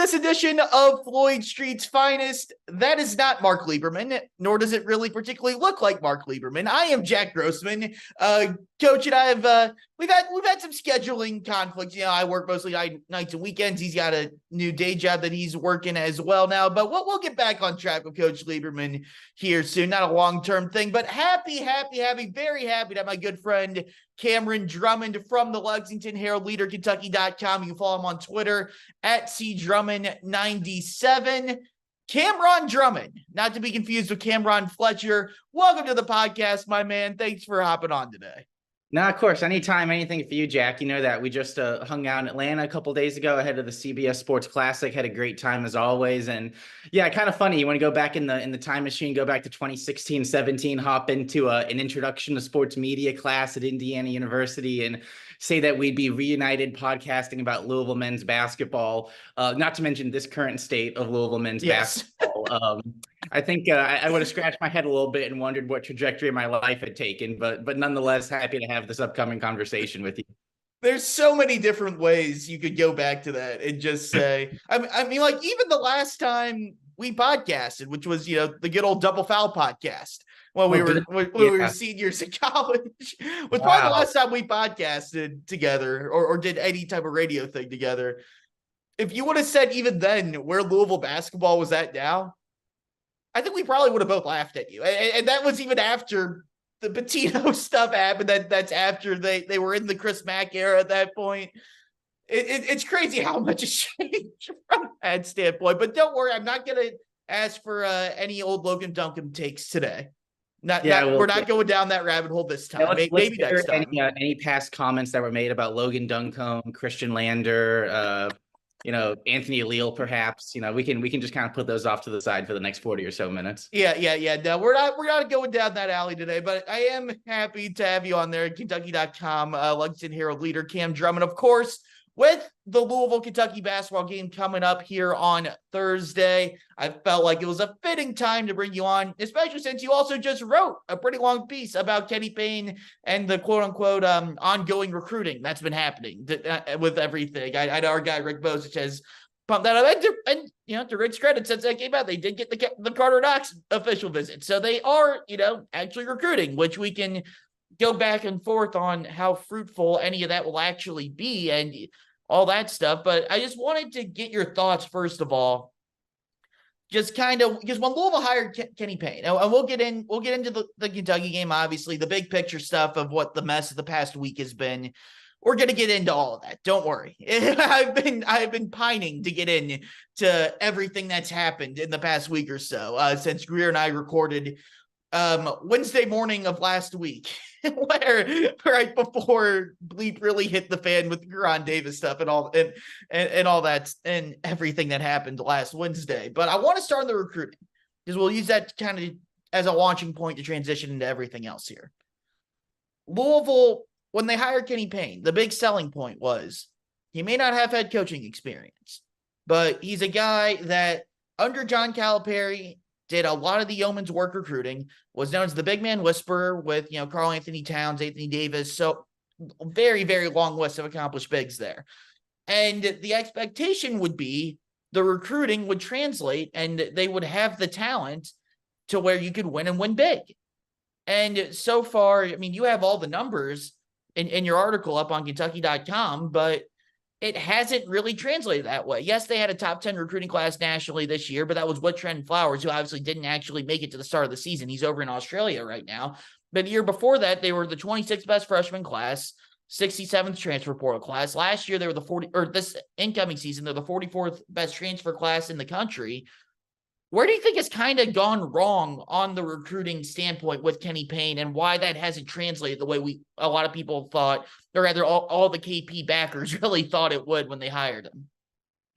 this edition of Floyd Street's Finest, that is not Mark Lieberman, nor does it really particularly look like Mark Lieberman. I am Jack Grossman. Coach and I have we've had some scheduling conflicts. You know, I work mostly nights and weekends. He's got a new day job that he's working as well now. But we'll get back on track with Coach Lieberman here soon. Not a long-term thing, but very happy to have my good friend Cam Drummond from the Lexington Herald-Leader, Kentucky.com. You can follow him on Twitter at CDrummond97. Cameron Drummond, not to be confused with Cameron Fletcher. Welcome to the podcast, my man. Thanks for hopping on today. No, of course. Anytime, anything for you, Jack. You know that we just hung out in Atlanta a couple days ago ahead of the CBS Sports Classic. Had a great time as always. And yeah, kind of funny. You want to go back in the time machine, go back to 2016, 17, hop into an introduction to sports media class at Indiana University and say that we'd be reunited podcasting about Louisville men's basketball, not to mention this current state of Louisville men's basketball. I think I would have scratched my head a little bit and wondered what trajectory my life had taken, but nonetheless, happy to have this upcoming conversation with you. There's so many different ways you could go back to that and just say, I mean, like even the last time we podcasted, which was, you know, the good old Double Foul podcast when we were seniors in college, was probably the last time we podcasted together or did any type of radio thing together. If you would have said even then where Louisville basketball was at now, I think we probably would have both laughed at you. And that was even after the Pitino stuff happened. That's after they were in the Chris Mack era at that point. It's crazy how much has changed from that standpoint. But don't worry, I'm not going to ask for any old Logan Duncan takes today. We're not going down that rabbit hole this time. Maybe next time. Any past comments that were made about Logan Duncombe, Christian Lander, Anthony Leal, perhaps, we can just kind of put those off to the side for the next 40 or so minutes. Yeah. No, we're not going down that alley today, but I am happy to have you on there at Kentucky.com, Lexington Herald-Leader, Cam Drummond, of course, with the Louisville, Kentucky basketball game coming up here on Thursday. I felt like it was a fitting time to bring you on, especially since you also just wrote a pretty long piece about Kenny Payne and the quote-unquote ongoing recruiting that's been happening with everything. I know our guy Rick Bozich has pumped that up. And to Rick's credit, since that came out, they did get the Karter Knox official visit. So they are, actually recruiting, which we can go back and forth on how fruitful any of that will actually be and all that stuff. But I just wanted to get your thoughts, first of all, just kind of because when Louisville hired Kenny Payne, and we'll get into the Kentucky game, obviously, the big picture stuff of what the mess of the past week has been. We're going to get into all of that. Don't worry. I've been pining to get into everything that's happened in the past week or so since Greer and I recorded Wednesday morning of last week, where right before Bleep really hit the fan with the Koron Davis stuff and all that and everything that happened last Wednesday. But I want to start on the recruiting because we'll use that kind of as a launching point to transition into everything else here. Louisville, when they hired Kenny Payne, the big selling point was he may not have head coaching experience, but he's a guy that under John Calipari did a lot of the yeoman's work recruiting, was known as the big man whisperer with, Karl Anthony Towns, Anthony Davis. So very, very long list of accomplished bigs there. And the expectation would be the recruiting would translate and they would have the talent to where you could win and win big. And so far, I mean, you have all the numbers in your article up on Kentucky.com, but it hasn't really translated that way. Yes, they had a top 10 recruiting class nationally this year, but that was with Trent Flowers, who obviously didn't actually make it to the start of the season. He's over in Australia right now. But the year before that, they were the 26th best freshman class, 67th transfer portal class. Last year, they were this incoming season, they're the 44th best transfer class in the country. Where do you think it's kind of gone wrong on the recruiting standpoint with Kenny Payne and why that hasn't translated the way a lot of people thought, or rather all the KP backers really thought it would when they hired him?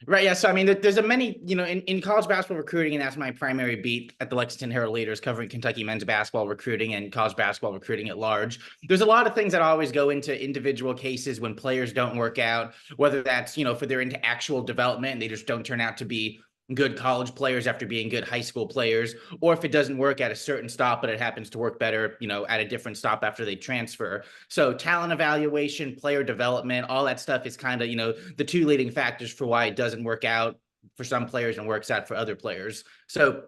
Right. Yeah. So, I mean, there's a many, in college basketball recruiting, and that's my primary beat at the Lexington Herald-Leader, is covering Kentucky men's basketball recruiting and college basketball recruiting at large. There's a lot of things that always go into individual cases when players don't work out, whether that's, if they're into actual development and they just don't turn out to be good college players after being good high school players, or if it doesn't work at a certain stop, but it happens to work better, at a different stop after they transfer. So talent evaluation, player development, all that stuff is kind of, the two leading factors for why it doesn't work out for some players and works out for other players. So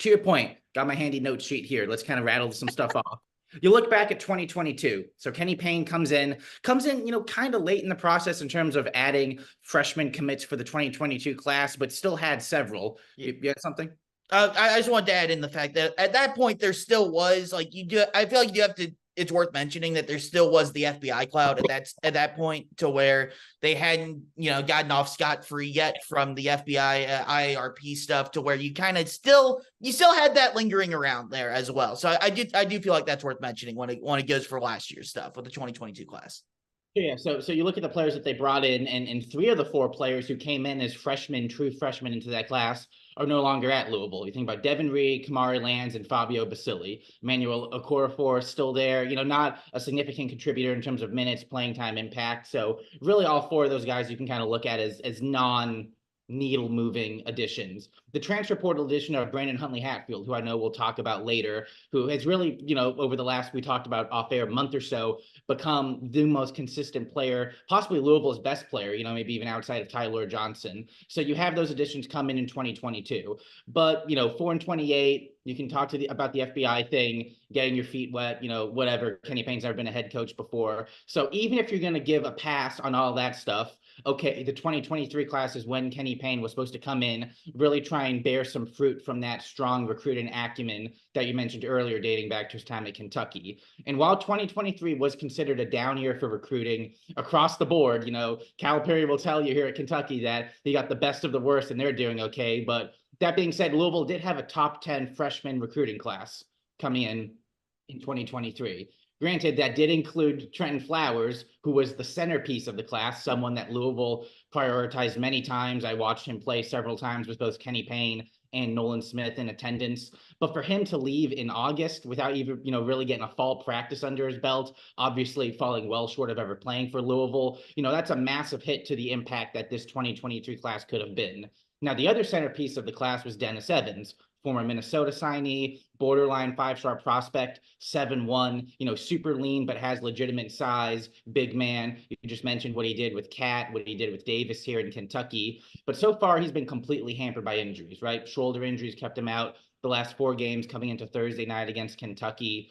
to your point, got my handy note sheet here. Let's kind of rattle some stuff off. You look back at 2022. So Kenny Payne comes in, kind of late in the process in terms of adding freshman commits for the 2022 class, but still had several. You had something? I just wanted to add in the fact that at that point there still was I feel like you have to, it's worth mentioning that there still was the FBI cloud at that point, to where they hadn't, gotten off scot-free yet from the FBI IARP stuff, to where you still had that lingering around there as well. So I do feel like that's worth mentioning when it goes for last year's stuff with the 2022 class. Yeah, so you look at the players that they brought in, and 3 of the 4 players who came in as true freshmen into that class are no longer at Louisville. You think about Devin Reed, Kamari Lands, and Fabio Basili. Emmanuel Okorafor is still there, not a significant contributor in terms of minutes, playing time, impact. So really all 4 of those guys you can kind of look at as non-needle moving additions. The transfer portal addition of Brandon Huntley Hatfield, who I know we'll talk about later, who has really, over the last, we talked about off air, month or so, become the most consistent player, possibly Louisville's best player, maybe even outside of Ty-Laur Johnson. So you have those additions come in 2022. But, 4-28, you can talk about the FBI thing, getting your feet wet, whatever. Kenny Payne's never been a head coach before. So even if you're going to give a pass on all that stuff, okay, the 2023 class is when Kenny Payne was supposed to come in, really try and bear some fruit from that strong recruiting acumen that you mentioned earlier, dating back to his time at Kentucky. And while 2023 was considered a down year for recruiting across the board, Calipari will tell you here at Kentucky that he got the best of the worst and they're doing okay. But that being said, Louisville did have a top 10 freshman recruiting class coming in 2023. Granted, that did include Trenton Flowers, who was the centerpiece of the class, someone that Louisville prioritized many times. I watched him play several times with both Kenny Payne and Nolan Smith in attendance. But for him to leave in August without even, really getting a fall practice under his belt, obviously falling well short of ever playing for Louisville, that's a massive hit to the impact that this 2023 class could have been. Now, the other centerpiece of the class was Dennis Evans, former Minnesota signee, borderline 5-star prospect, 7'1", super lean, but has legitimate size, big man. You just mentioned what he did with Cat, what he did with Davis here in Kentucky. But so far, he's been completely hampered by injuries, right? Shoulder injuries kept him out the last 4 games coming into Thursday night against Kentucky.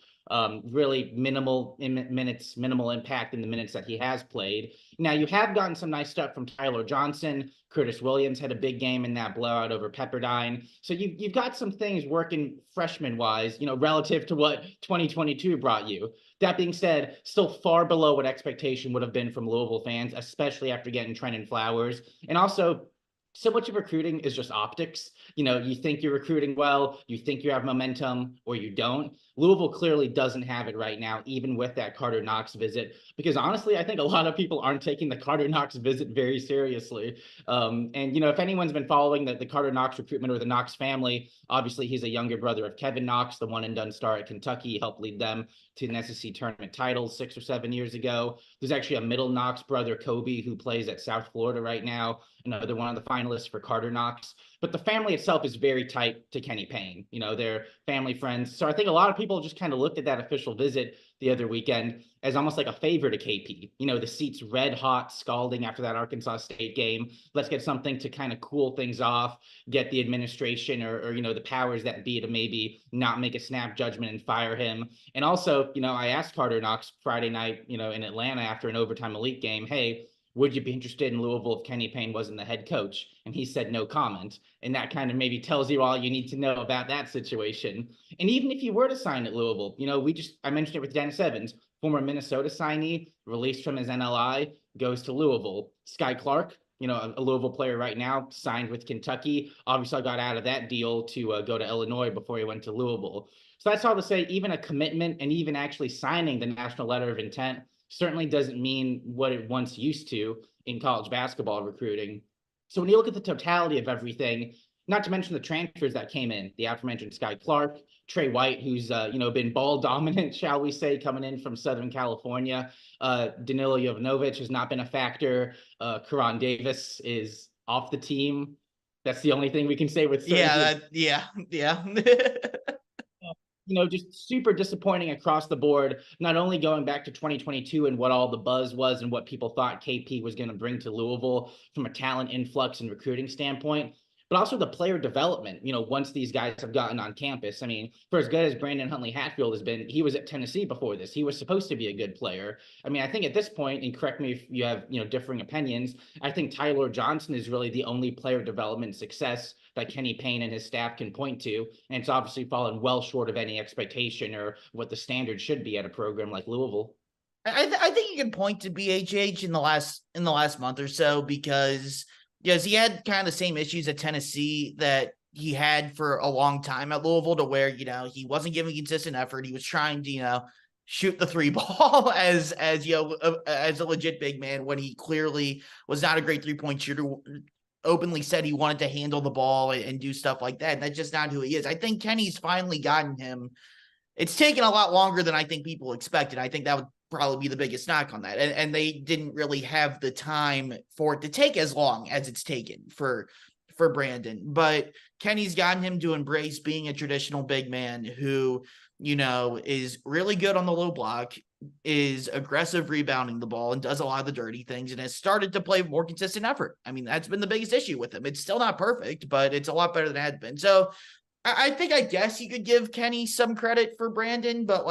Really minimal minutes, minimal impact in the minutes that he has played. Now, you have gotten some nice stuff from Ty-Laur Johnson. Curtis Williams had a big game in that blowout over Pepperdine. So you've got some things working freshman-wise, relative to what 2022 brought you. That being said, still far below what expectation would have been from Louisville fans, especially after getting Trenton Flowers. And also, so much of recruiting is just optics. You think you're recruiting well, you think you have momentum, or you don't. Louisville clearly doesn't have it right now, even with that Karter Knox visit, because honestly, I think a lot of people aren't taking the Karter Knox visit very seriously. And, if anyone's been following the Karter Knox recruitment or the Knox family, obviously he's a younger brother of Kevin Knox, the one and done star at Kentucky, helped lead them to an SEC tournament title 6 or 7 years ago. There's actually a middle Knox brother, Kobe, who plays at South Florida right now, another one of the finalists for Karter Knox. But the family itself is very tight to Kenny Payne. They're family friends. So I think a lot of people just kind of looked at that official visit the other weekend as almost like a favor to KP. The seats red hot, scalding after that Arkansas State game. Let's get something to kind of cool things off, get the administration or the powers that be to maybe not make a snap judgment and fire him. And also, I asked Karter Knox Friday night, in Atlanta after an overtime elite game, hey, would you be interested in Louisville if Kenny Payne wasn't the head coach? And he said no comment. And that kind of maybe tells you all you need to know about that situation. And even if you were to sign at Louisville, I mentioned it with Dennis Evans, former Minnesota signee, released from his NLI, goes to Louisville. Sky Clark, a Louisville player right now, signed with Kentucky, obviously got out of that deal to go to Illinois before he went to Louisville. So that's all to say, even a commitment and even actually signing the national letter of intent certainly doesn't mean what it once used to in college basketball recruiting. So when you look at the totality of everything, not to mention the transfers that came in, the aforementioned Sky Clark, Trey White, who's been ball dominant, shall we say, coming in from Southern California. Danilo Jovanovic has not been a factor. Koron Davis is off the team. That's the only thing we can say with certainty. Yeah. Just super disappointing across the board, not only going back to 2022 and what all the buzz was and what people thought KP was going to bring to Louisville from a talent influx and recruiting standpoint, but also the player development, once these guys have gotten on campus. I mean, for as good as Brandon Huntley-Hatfield has been, he was at Tennessee before this. He was supposed to be a good player. I mean, I think at this point, and correct me if you have, differing opinions, I think Ty-Laur Johnson is really the only player development success that Kenny Payne and his staff can point to. And it's obviously fallen well short of any expectation or what the standard should be at a program like Louisville. I think you can point to BHH in the last month or so, because yes, he had kind of the same issues at Tennessee that he had for a long time at Louisville, to where, he wasn't giving consistent effort. He was trying to, shoot the three ball as a legit big man, when he clearly was not a great 3-point shooter. Openly said he wanted to handle the ball and do stuff like that. And that's just not who he is. I think Kenny's finally gotten him. It's taken a lot longer than I think people expected. I think that would probably be the biggest knock on that. And they didn't really have the time for it to take as long as it's taken for Brandon. But Kenny's gotten him to embrace being a traditional big man who, is really good on the low block, is aggressive rebounding the ball, and does a lot of the dirty things, and has started to play more consistent effort. I mean, that's been the biggest issue with him. It's still not perfect, but it's a lot better than it had been. So I think, I guess you could give Kenny some credit for Brandon, but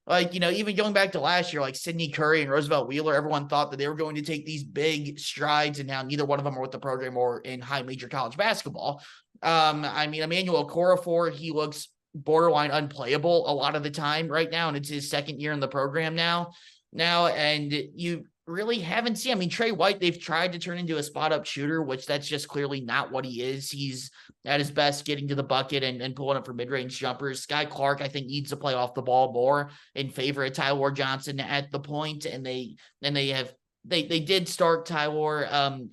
even going back to last year, like Sidney Curry and Roosevelt Wheeler, everyone thought that they were going to take these big strides, and now neither one of them are with the program or in high major college basketball. Emmanuel Okorafor, he looks borderline unplayable a lot of the time right now, and it's his second year in the program now, and you really haven't seen. Trey White, they've tried to turn into a spot-up shooter, which that's just clearly not what he is. He's at his best getting to the bucket and pulling up for mid-range jumpers. Sky Clark, I think, needs to play off the ball more in favor of Ty-Laur Johnson at the point, and they did start Ty-Laur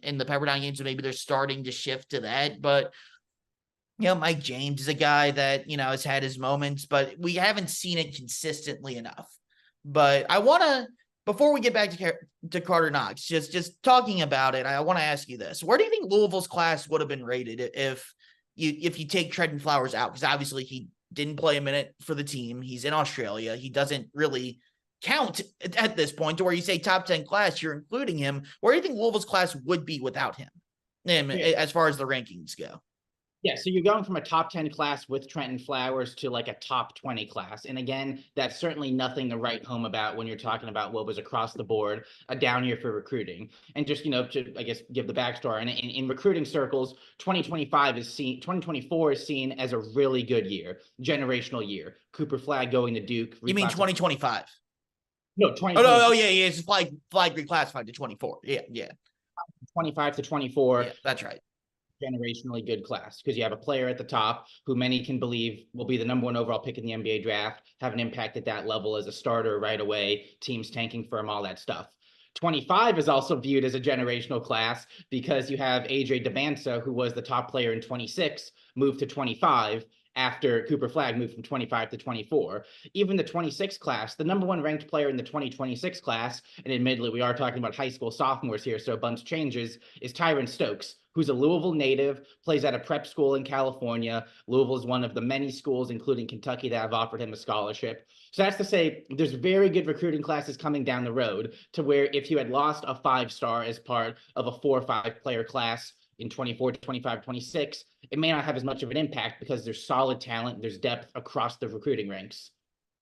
in the Pepperdine game, so maybe they're starting to shift to that. But Mike James is a guy that, has had his moments, but we haven't seen it consistently enough. But I want to, before we get back to Karter Knox, just talking about it, I want to ask you this. Where do you think Louisville's class would have been rated if you take Trenton Flowers out? Because obviously he didn't play a minute for the team. He's in Australia. He doesn't really count at this point, to where you say top 10 class, you're including him. Where do you think Louisville's class would be without him, as far as the rankings go? Yeah, so you're going from a top 10 class with Trenton Flowers to like a top 20 class. And again, that's certainly nothing to write home about when you're talking about what was across the board a down year for recruiting. And just, to, I guess, give the backstory. And in recruiting circles, 2024 is seen as a really good year, generational year. Cooper Flagg going to Duke. You mean 2025? No, 20. Oh, yeah. It's Flagg reclassified to 24. Yeah. 25 to 24. Yeah, that's right. Generationally good class, because you have a player at the top who many can believe will be the number 1 overall pick in the NBA draft, have an impact at that level as a starter right away, teams tanking for him, all that stuff. 25 is also viewed as a generational class because you have AJ DeBansa, who was the top player in 26, moved to 25 after Cooper Flagg moved from 25 to 24. Even the 26 class, the number 1 ranked player in the 2026 class, and admittedly we are talking about high school sophomores here, so a bunch changes, is Tyron Stokes, who's a Louisville native, plays at a prep school in California. Louisville is one of the many schools, including Kentucky, that have offered him a scholarship. So that's to say there's very good recruiting classes coming down the road, to where if you had lost a 5-star as part of a 4 or 5 player class in 24, 25, 26, it may not have as much of an impact because there's solid talent, there's depth across the recruiting ranks.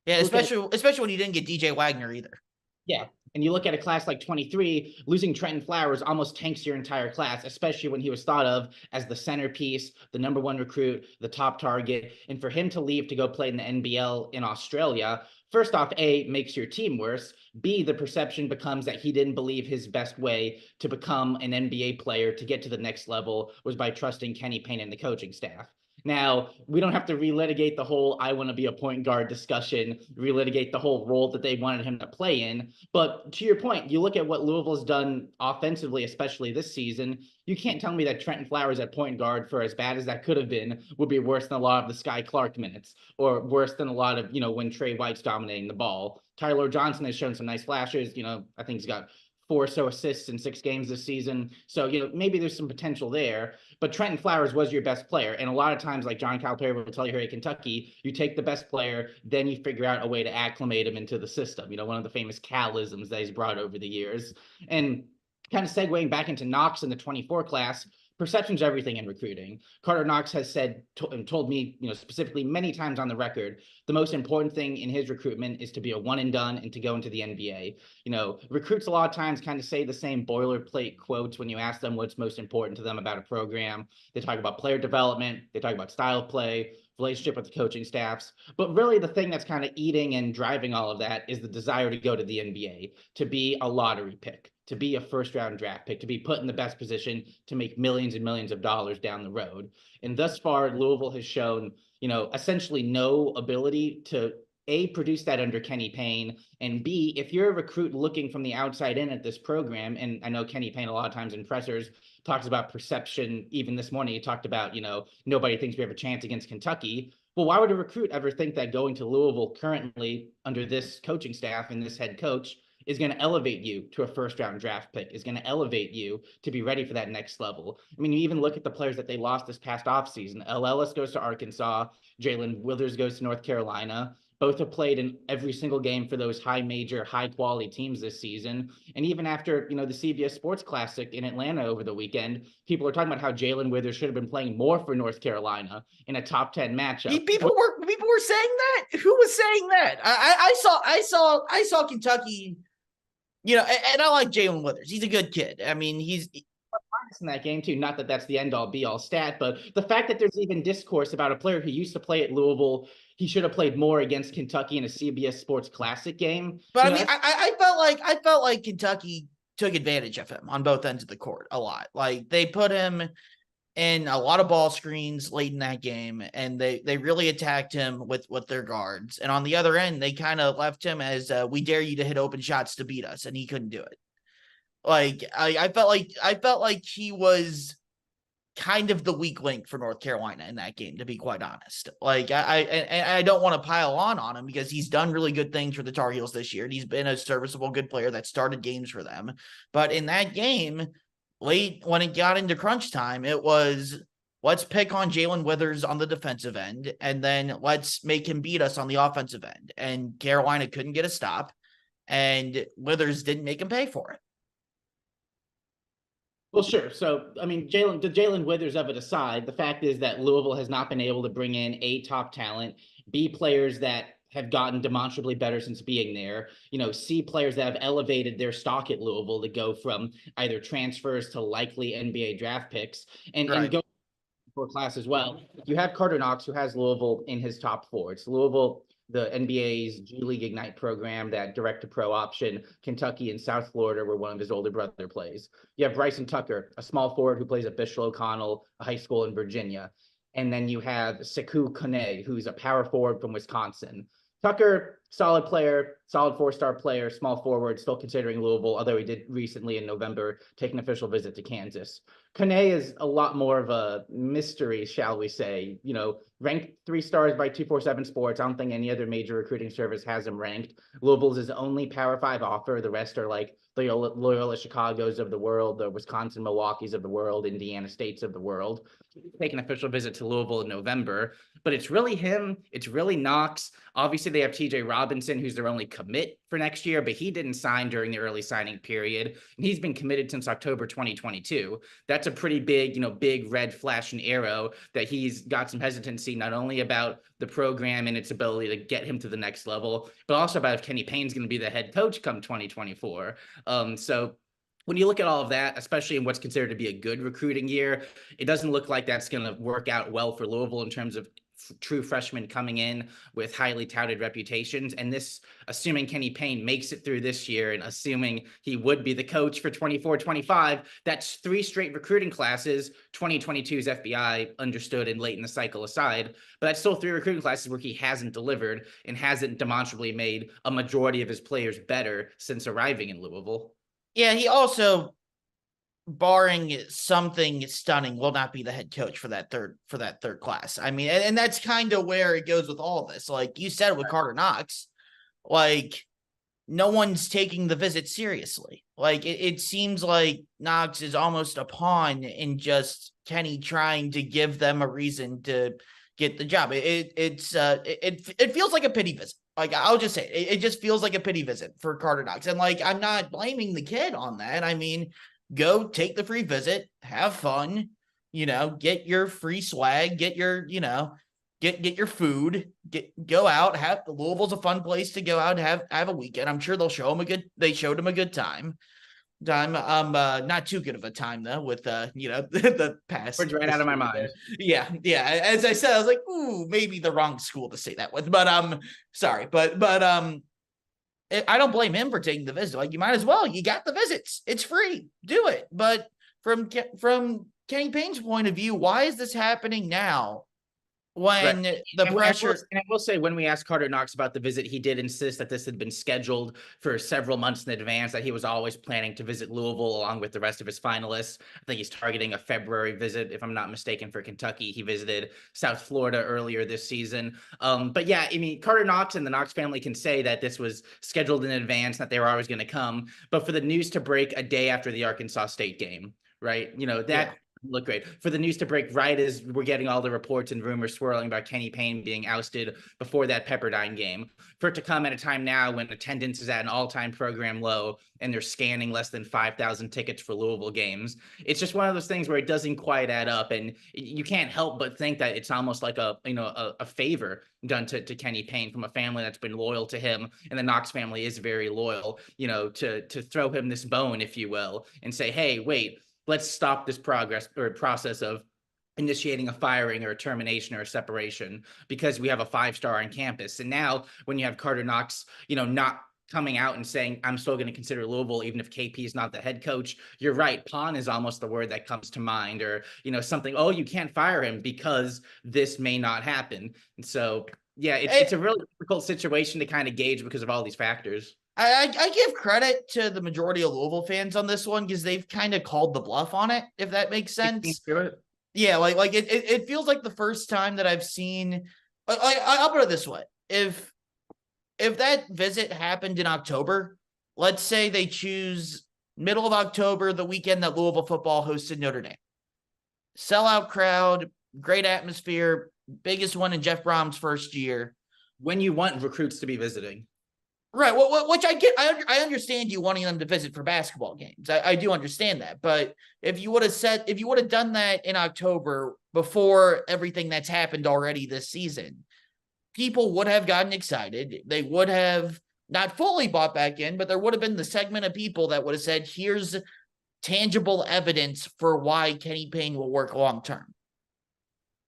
Yeah, especially when you didn't get DJ Wagner either. Yeah, and you look at a class like 23, losing Trenton Flowers almost tanks your entire class, especially when he was thought of as the centerpiece, the number 1 recruit, the top target. And for him to leave to go play in the NBL in Australia, first off, A, makes your team worse. B, the perception becomes that he didn't believe his best way to become an NBA player, to get to the next level, was by trusting Kenny Payne and the coaching staff. Now, we don't have to relitigate the whole I want to be a point guard discussion, relitigate the whole role that they wanted him to play in. But to your point, you look at what Louisville's done offensively, especially this season. You can't tell me that Trenton Flowers at point guard, for as bad as that could have been, would be worse than a lot of the Sky Clark minutes, or worse than a lot of, when Trey White's dominating the ball. Ty-Laur Johnson has shown some nice flashes. I think he's got 4 or so assists in 6 games this season. So, maybe there's some potential there. But Trenton Flowers was your best player. And a lot of times, like John Calipari will tell you here at Kentucky, you take the best player, then you figure out a way to acclimate him into the system. One of the famous Cal-isms that he's brought over the years. And kind of segueing back into Knox in the 24 class, perception's everything in recruiting. Karter Knox has said and told me, specifically many times on the record, the most important thing in his recruitment is to be a one and done and to go into the NBA. Recruits a lot of times kind of say the same boilerplate quotes when you ask them what's most important to them about a program. They talk about player development, they talk about style of play, relationship with the coaching staffs. But really the thing that's kind of eating and driving all of that is the desire to go to the NBA, to be a lottery pick, to be a first round draft pick, to be put in the best position to make millions and millions of dollars down the road. And thus far, Louisville has shown, essentially no ability to produce that under Kenny Payne, and B, if you're a recruit looking from the outside in at this program, and I know Kenny Payne a lot of times in pressers talks about perception. Even this morning, he talked about, nobody thinks we have a chance against Kentucky. Well, why would a recruit ever think that going to Louisville currently under this coaching staff and this head coach is going to elevate you to a first round draft pick, is going to elevate you to be ready for that next level? I mean, you even look at the players that they lost this past offseason. Ellis goes to Arkansas, Jalen Withers goes to North Carolina. Both have played in every single game for those high major, high quality teams this season. And even after, the CBS Sports Classic in Atlanta over the weekend, people are talking about how Jalen Withers should have been playing more for North Carolina in a top 10 matchup. People were saying that. Who was saying that? I saw Kentucky, and I like Jalen Withers. He's a good kid. I mean, he's in that game too. Not that that's the end all be all stat, but the fact that there's even discourse about a player who used to play at Louisville, he should have played more against Kentucky in a CBS Sports Classic game. But I felt like Kentucky took advantage of him on both ends of the court a lot. Like they put him in a lot of ball screens late in that game, and they really attacked him with their guards. And on the other end, they kind of left him as we dare you to hit open shots to beat us, and he couldn't do it. Like I felt like he was kind of the weak link for North Carolina in that game, to be quite honest. Like I don't want to pile on him because he's done really good things for the Tar Heels this year, and he's been a serviceable good player that started games for them. But in that game, late when it got into crunch time, it was let's pick on Jalen Withers on the defensive end, and then let's make him beat us on the offensive end. And Carolina couldn't get a stop, and Withers didn't make him pay for it. Well, sure. So, I mean, Jalen Withers of it aside, the fact is that Louisville has not been able to bring in A, top talent, B, players that have gotten demonstrably better since being there, C, players that have elevated their stock at Louisville to go from either transfers to likely NBA draft picks and go for class as well. You have Karter Knox, who has Louisville in his top four. It's Louisville, the NBA's G League Ignite program, that direct-to-pro option. Kentucky and South Florida, where one of his older brother plays. You have Bryson Tucker, a small forward who plays at Bishop O'Connell, a high school in Virginia. And then you have Sekou Kone, who's a power forward from Wisconsin. Tucker, solid player, solid four-star player, small forward, still considering Louisville, although he did recently in November take an official visit to Kansas. Kone is a lot more of a mystery, shall we say, ranked 3 stars by 247 Sports. I don't think any other major recruiting service has him ranked. Louisville's his only Power 5 offer. The rest are like the Loyola Chicago's of the world, the Wisconsin Milwaukee's of the world, Indiana State's of the world. Take an official visit to Louisville in November, but it's really him. It's really Knox. Obviously, they have TJ Robinson, who's their only commit for next year, but he didn't sign during the early signing period, and he's been committed since October 2022. That's a pretty big, big red flashing arrow that he's got some hesitancy, not only about the program and its ability to get him to the next level, but also about if Kenny Payne's going to be the head coach come 2024. So when you look at all of that, especially in what's considered to be a good recruiting year, it doesn't look like that's going to work out well for Louisville in terms of true freshmen coming in with highly touted reputations. And this, assuming Kenny Payne makes it through this year and assuming he would be the coach for 24-25, that's 3 straight recruiting classes, 2022's FBI understood and late in the cycle aside, but that's still 3 recruiting classes where he hasn't delivered and hasn't demonstrably made a majority of his players better since arriving in Louisville. Yeah, he also, barring something stunning, will not be the head coach for that third class. I mean, and that's kind of where it goes with all of this. Like you said with Karter Knox, like no one's taking the visit seriously. Like it seems like Knox is almost a pawn in just Kenny trying to give them a reason to get the job. It feels like a pity visit. Like, I'll just say it just feels like a pity visit for Karter Knox. And like, I'm not blaming the kid on that. I mean, go take the free visit, have fun, get your free swag, get your, get your food, go out, Louisville's a fun place to go out and have a weekend. I'm sure they showed him a good time. Not too good of a time though with the past Words right out of my mind. Yeah. As I said, I was like, ooh, maybe the wrong school to say that with, but sorry, but I don't blame him for taking the visit. Like, you might as well. You got the visits. It's free. Do it. But from Kenny Payne's point of view, why is this happening now? When the pressure, and I will say, when we asked Karter Knox about the visit, he did insist that this had been scheduled for several months in advance, that he was always planning to visit Louisville along with the rest of his finalists. I think he's targeting a February visit, if I'm not mistaken, for Kentucky. He visited South Florida earlier this season. But yeah, I mean, Karter Knox and the Knox family can say that this was scheduled in advance, that they were always going to come. But for the news to break a day after the Arkansas State game, right? Look great for the news to break right as we're getting all the reports and rumors swirling about Kenny Payne being ousted before that Pepperdine game, for it to come at a time now when attendance is at an all-time program low and they're scanning less than 5,000 tickets for Louisville games. It's just one of those things where it doesn't quite add up, and you can't help but think that it's almost like a favor done to Kenny Payne from a family that's been loyal to him, and the Knox family is very loyal, to throw him this bone, if you will, and say, hey, wait, let's stop this process of initiating a firing or a termination or a separation because we have a 5-star on campus. And now when you have Karter Knox, not coming out and saying, I'm still going to consider Louisville, even if KP is not the head coach, you're right. Pawn is almost the word that comes to mind, or, something, oh, you can't fire him because this may not happen. And so, yeah, it's a really difficult situation to kind of gauge because of all these factors. I give credit to the majority of Louisville fans on this one because they've kind of called the bluff on it, if that makes sense. Yeah, like it feels like the first time that I've seen. I'll put it this way: if that visit happened in October, let's say they choose middle of October, the weekend that Louisville football hosted Notre Dame, sellout crowd, great atmosphere, biggest one in Jeff Brom's first year. When you want recruits to be visiting. Right. Well, which I get. I understand you wanting them to visit for basketball games. I do understand that. But if you would have done that in October before everything that's happened already this season, people would have gotten excited. They would have not fully bought back in, but there would have been the segment of people that would have said, here's tangible evidence for why Kenny Payne will work long term.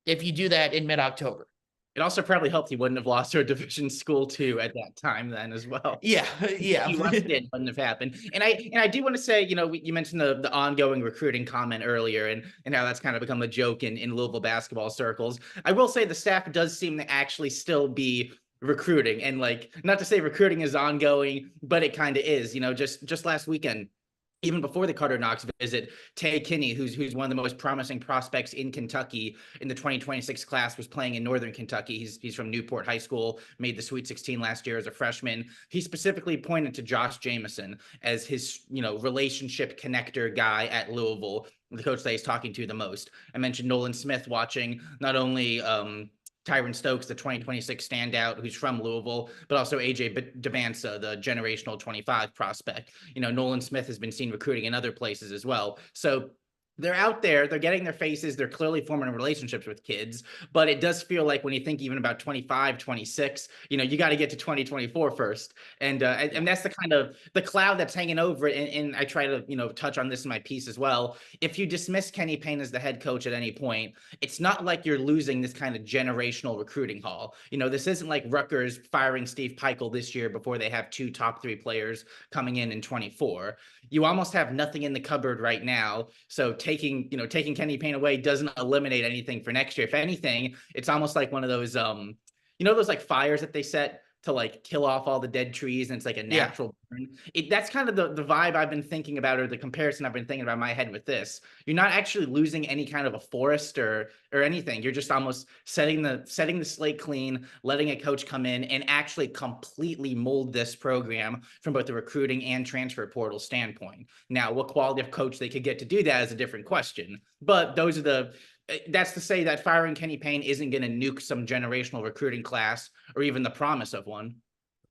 If you do that in mid-October. It also probably helped he wouldn't have lost to a division school too at that time then as well. Yeah. He wouldn't have happened. And I do want to say, you mentioned the ongoing recruiting comment earlier and how that's kind of become a joke in Louisville basketball circles. I will say the staff does seem to actually still be recruiting, and not to say recruiting is ongoing, but it kind of is. Just last weekend, even before the Karter Knox visit, Tay Kinney, who's one of the most promising prospects in Kentucky in the 2026 class, was playing in Northern Kentucky. He's from Newport High School, made the Sweet 16 last year as a freshman. He specifically pointed to Josh Jameson as his, relationship connector guy at Louisville, the coach that he's talking to the most. I mentioned Nolan Smith watching not only Tyron Stokes, the 2026 standout who's from Louisville, but also AJ Devansa, the generational 25 prospect. Nolan Smith has been seen recruiting in other places as well. So they're out there, they're getting their faces, they're clearly forming relationships with kids, but it does feel like when you think even about 25, 26, you got to get to 2024 first. And that's the kind of the cloud that's hanging over it. And I try to, touch on this in my piece as well. If you dismiss Kenny Payne as the head coach at any point, it's not like you're losing this kind of generational recruiting haul. This isn't like Rutgers firing Steve Peichel this year before they have 2 top 3 players coming in 24. You almost have nothing in the cupboard right now. So taking Kenny Payne away doesn't eliminate anything for next year. If anything, it's almost like one of those, those like fires that they set to kill off all the dead trees, and it's like a natural burn. That's kind of the vibe I've been thinking about, or the comparison I've been thinking about in my head with this. You're not actually losing any kind of a forest or anything. You're just almost setting the slate clean, letting a coach come in and actually completely mold this program from both the recruiting and transfer portal standpoint. Now, what quality of coach they could get to do that is a different question. But that's to say that firing Kenny Payne isn't going to nuke some generational recruiting class or even the promise of one.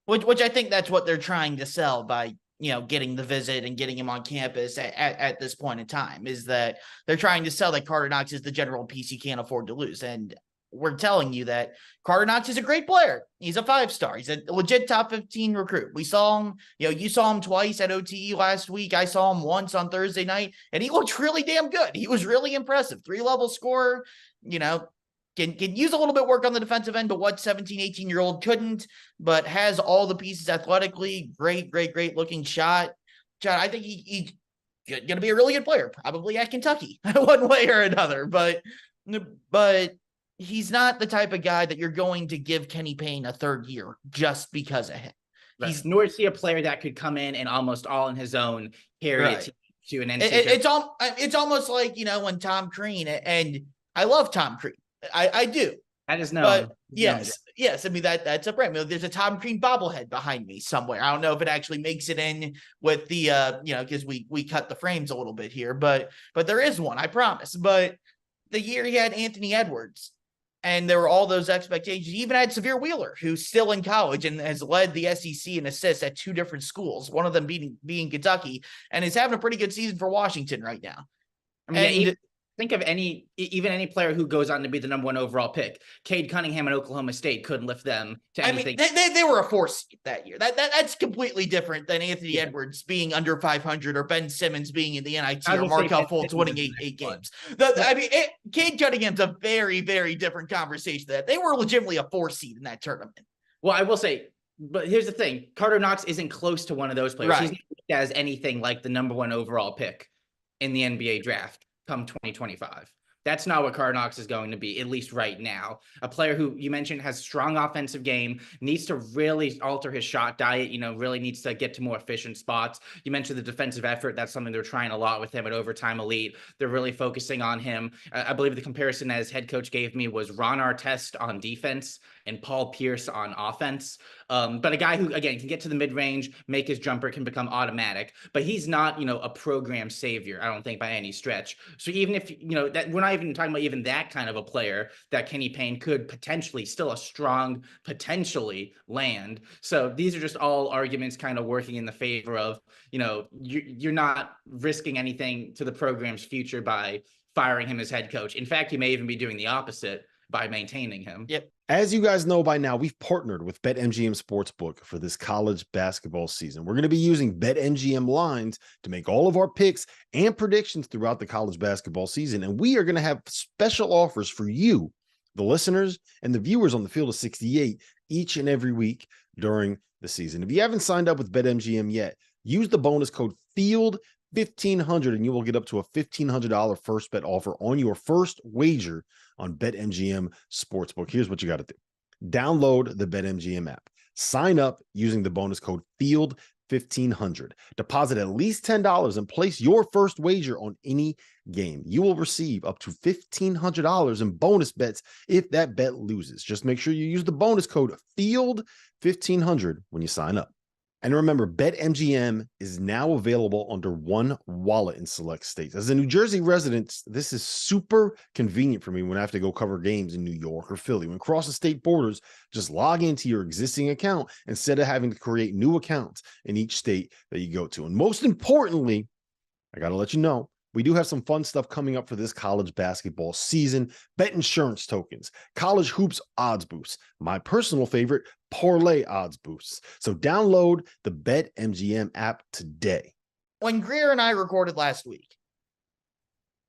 Which I think that's what they're trying to sell by getting the visit and getting him on campus at this point in time, is that they're trying to sell that Karter Knox is the general piece you can't afford to lose. And we're telling you that Karter Knox is a great player. He's a 5-star. He's a legit top 15 recruit. We saw him, you saw him twice at OTE last week. I saw him once on Thursday night, and he looked really damn good. He was really impressive. 3-level scorer, can use a little bit of work on the defensive end, but what 17, 18-year-old couldn't, but has all the pieces athletically. Great looking shot. John, I think he's going to be a really good player, probably at Kentucky one way or another, but he's not the type of guy that you're going to give Kenny Payne a third year just because of him. Right. Nor is he a player that could come in and almost all on his own carry it to an NCAA. It's almost like, when Tom Crean, and I love Tom Crean. I do. That is no. But yes. I mean, that's a brand. There's a Tom Crean bobblehead behind me somewhere. I don't know if it actually makes it in with the, because we cut the frames a little bit here, but there is one, I promise. But the year he had Anthony Edwards, and there were all those expectations. He even had Severe Wheeler, who's still in college and has led the SEC in assists at 2 different schools, one of them being Kentucky, and is having a pretty good season for Washington right now. I mean, think of any player who goes on to be the number 1 overall pick. Cade Cunningham at Oklahoma State couldn't lift them to anything. I mean, they were a 4 seed that year. That's completely different than Anthony Edwards being under 500 or Ben Simmons being in the NIT or Markelle Fultz winning eight games. Cade Cunningham's a very, very different conversation. That they were legitimately a 4 seed in that tournament. Well, I will say, but here's the thing: Karter Knox isn't close to one of those players. Right. He's not as anything like the number 1 overall pick in the NBA draft come 2025. That's not what Karter Knox is going to be, at least right now. A player who you mentioned has strong offensive game, needs to really alter his shot diet, really needs to get to more efficient spots. You mentioned the defensive effort. That's something they're trying a lot with him at Overtime Elite. They're really focusing on him. I believe the comparison as head coach gave me was Ron Artest on defense and Paul Pierce on offense. But a guy who, again, can get to the mid-range, make his jumper, can become automatic. But he's not, a program savior, I don't think, by any stretch. So even if, that we're not even talking about even that kind of a player that Kenny Payne could potentially still potentially land. So these are just all arguments kind of working in the favor of, you're not risking anything to the program's future by firing him as head coach. In fact, you may even be doing the opposite by maintaining him. Yep. As you guys know by now, we've partnered with BetMGM Sportsbook for this college basketball season. We're going to be using BetMGM lines to make all of our picks and predictions throughout the college basketball season. And we are going to have special offers for you, the listeners and the viewers on the Field of 68 each and every week during the season. If you haven't signed up with BetMGM yet, use the bonus code FIELD1500 and you will get up to a $1,500 first bet offer on your first wager on BetMGM Sportsbook. Here's what you got to do. Download the BetMGM app. Sign up using the bonus code FIELD1500. Deposit at least $10 and place your first wager on any game. You will receive up to $1,500 in bonus bets if that bet loses. Just make sure you use the bonus code FIELD1500 when you sign up. And remember, BetMGM is now available under one wallet in select states. As a New Jersey resident, this is super convenient for me when I have to go cover games in New York or Philly. When crossing state borders, just log into your existing account instead of having to create new accounts in each state that you go to. And most importantly, I got to let you know, we do have some fun stuff coming up for this college basketball season. Bet insurance tokens, college hoops odds boosts, my personal favorite, parlay odds boosts. So download the BetMGM app today. When Greer and I recorded last week,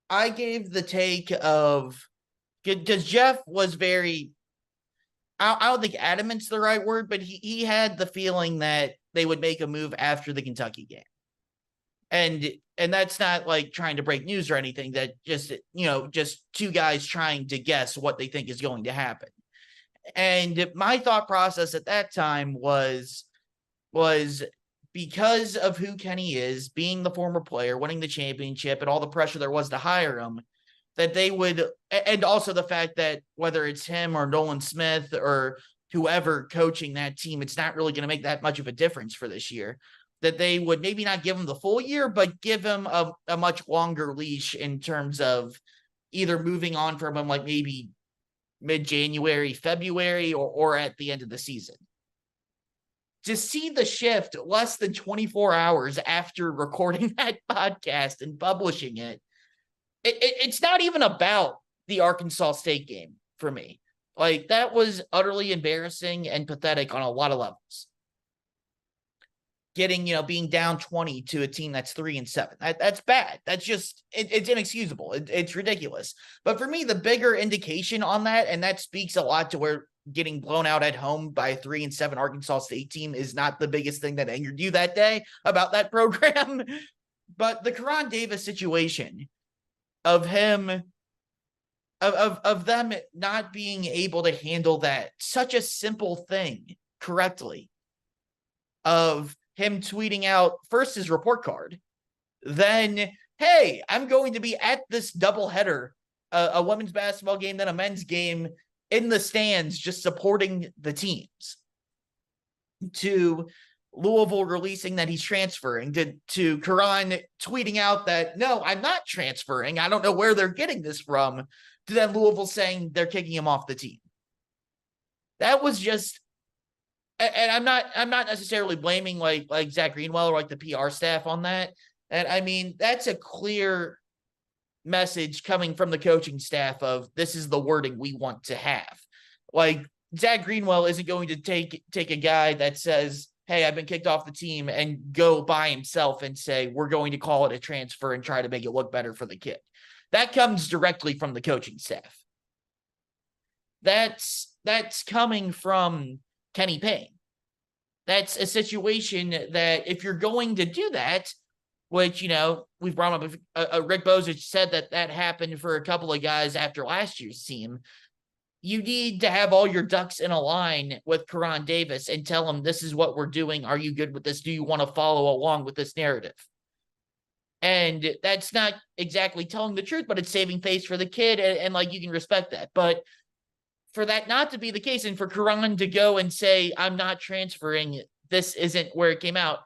I gave the take of, because Jeff was very, I don't think adamant's the right word, but he had the feeling that they would make a move after the Kentucky game. And that's not like trying to break news or anything, that just two guys trying to guess what they think is going to happen. And my thought process at that time was because of who Kenny is, being the former player, winning the championship, and all the pressure there was to hire him, that they would, and also the fact that whether it's him or Nolan Smith or whoever coaching that team, it's not really going to make that much of a difference for this year, that they would maybe not give him the full year, but give him a much longer leash in terms of either moving on from him like maybe mid-January, February, or at the end of the season. to see the shift less than 24 hours after recording that podcast and publishing it, it's not even about the Arkansas State game for me. Like, that was utterly embarrassing and pathetic on a lot of levels. Getting, being down 20 to a team that's 3-7. That's bad. That's just, it's inexcusable. It's ridiculous. But for me, the bigger indication on that, and that speaks a lot to where getting blown out at home by a 3-7 Arkansas State team is not the biggest thing that angered you that day about that program. But the Koron Davis situation of him, of them not being able to handle that, such a simple thing correctly, of him tweeting out first his report card, then, hey, I'm going to be at this doubleheader, a women's basketball game, then a men's game, in the stands, just supporting the teams, to Louisville releasing that he's transferring, to Koron tweeting out that, no, I'm not transferring, I don't know where they're getting this from, to then Louisville saying they're kicking him off the team. That was just, and I'm not necessarily blaming like Zach Greenwell or like the PR staff on that. And I mean, that's a clear message coming from the coaching staff of, this is the wording we want to have. Like, Zach Greenwell isn't going to take a guy that says, hey, I've been kicked off the team, and go by himself and say, we're going to call it a transfer and try to make it look better for the kid. That comes directly from the coaching staff. That's coming from Kenny Payne. That's a situation that if you're going to do that, which, we've brought up, Rick Bozich said that happened for a couple of guys after last year's team, you need to have all your ducks in a line with Koron Davis and tell him, this is what we're doing. Are you good with this? Do you want to follow along with this narrative? And that's not exactly telling the truth, but it's saving face for the kid. And like, you can respect that. But for that not to be the case, and for Koron to go and say, I'm not transferring, this isn't where it came out,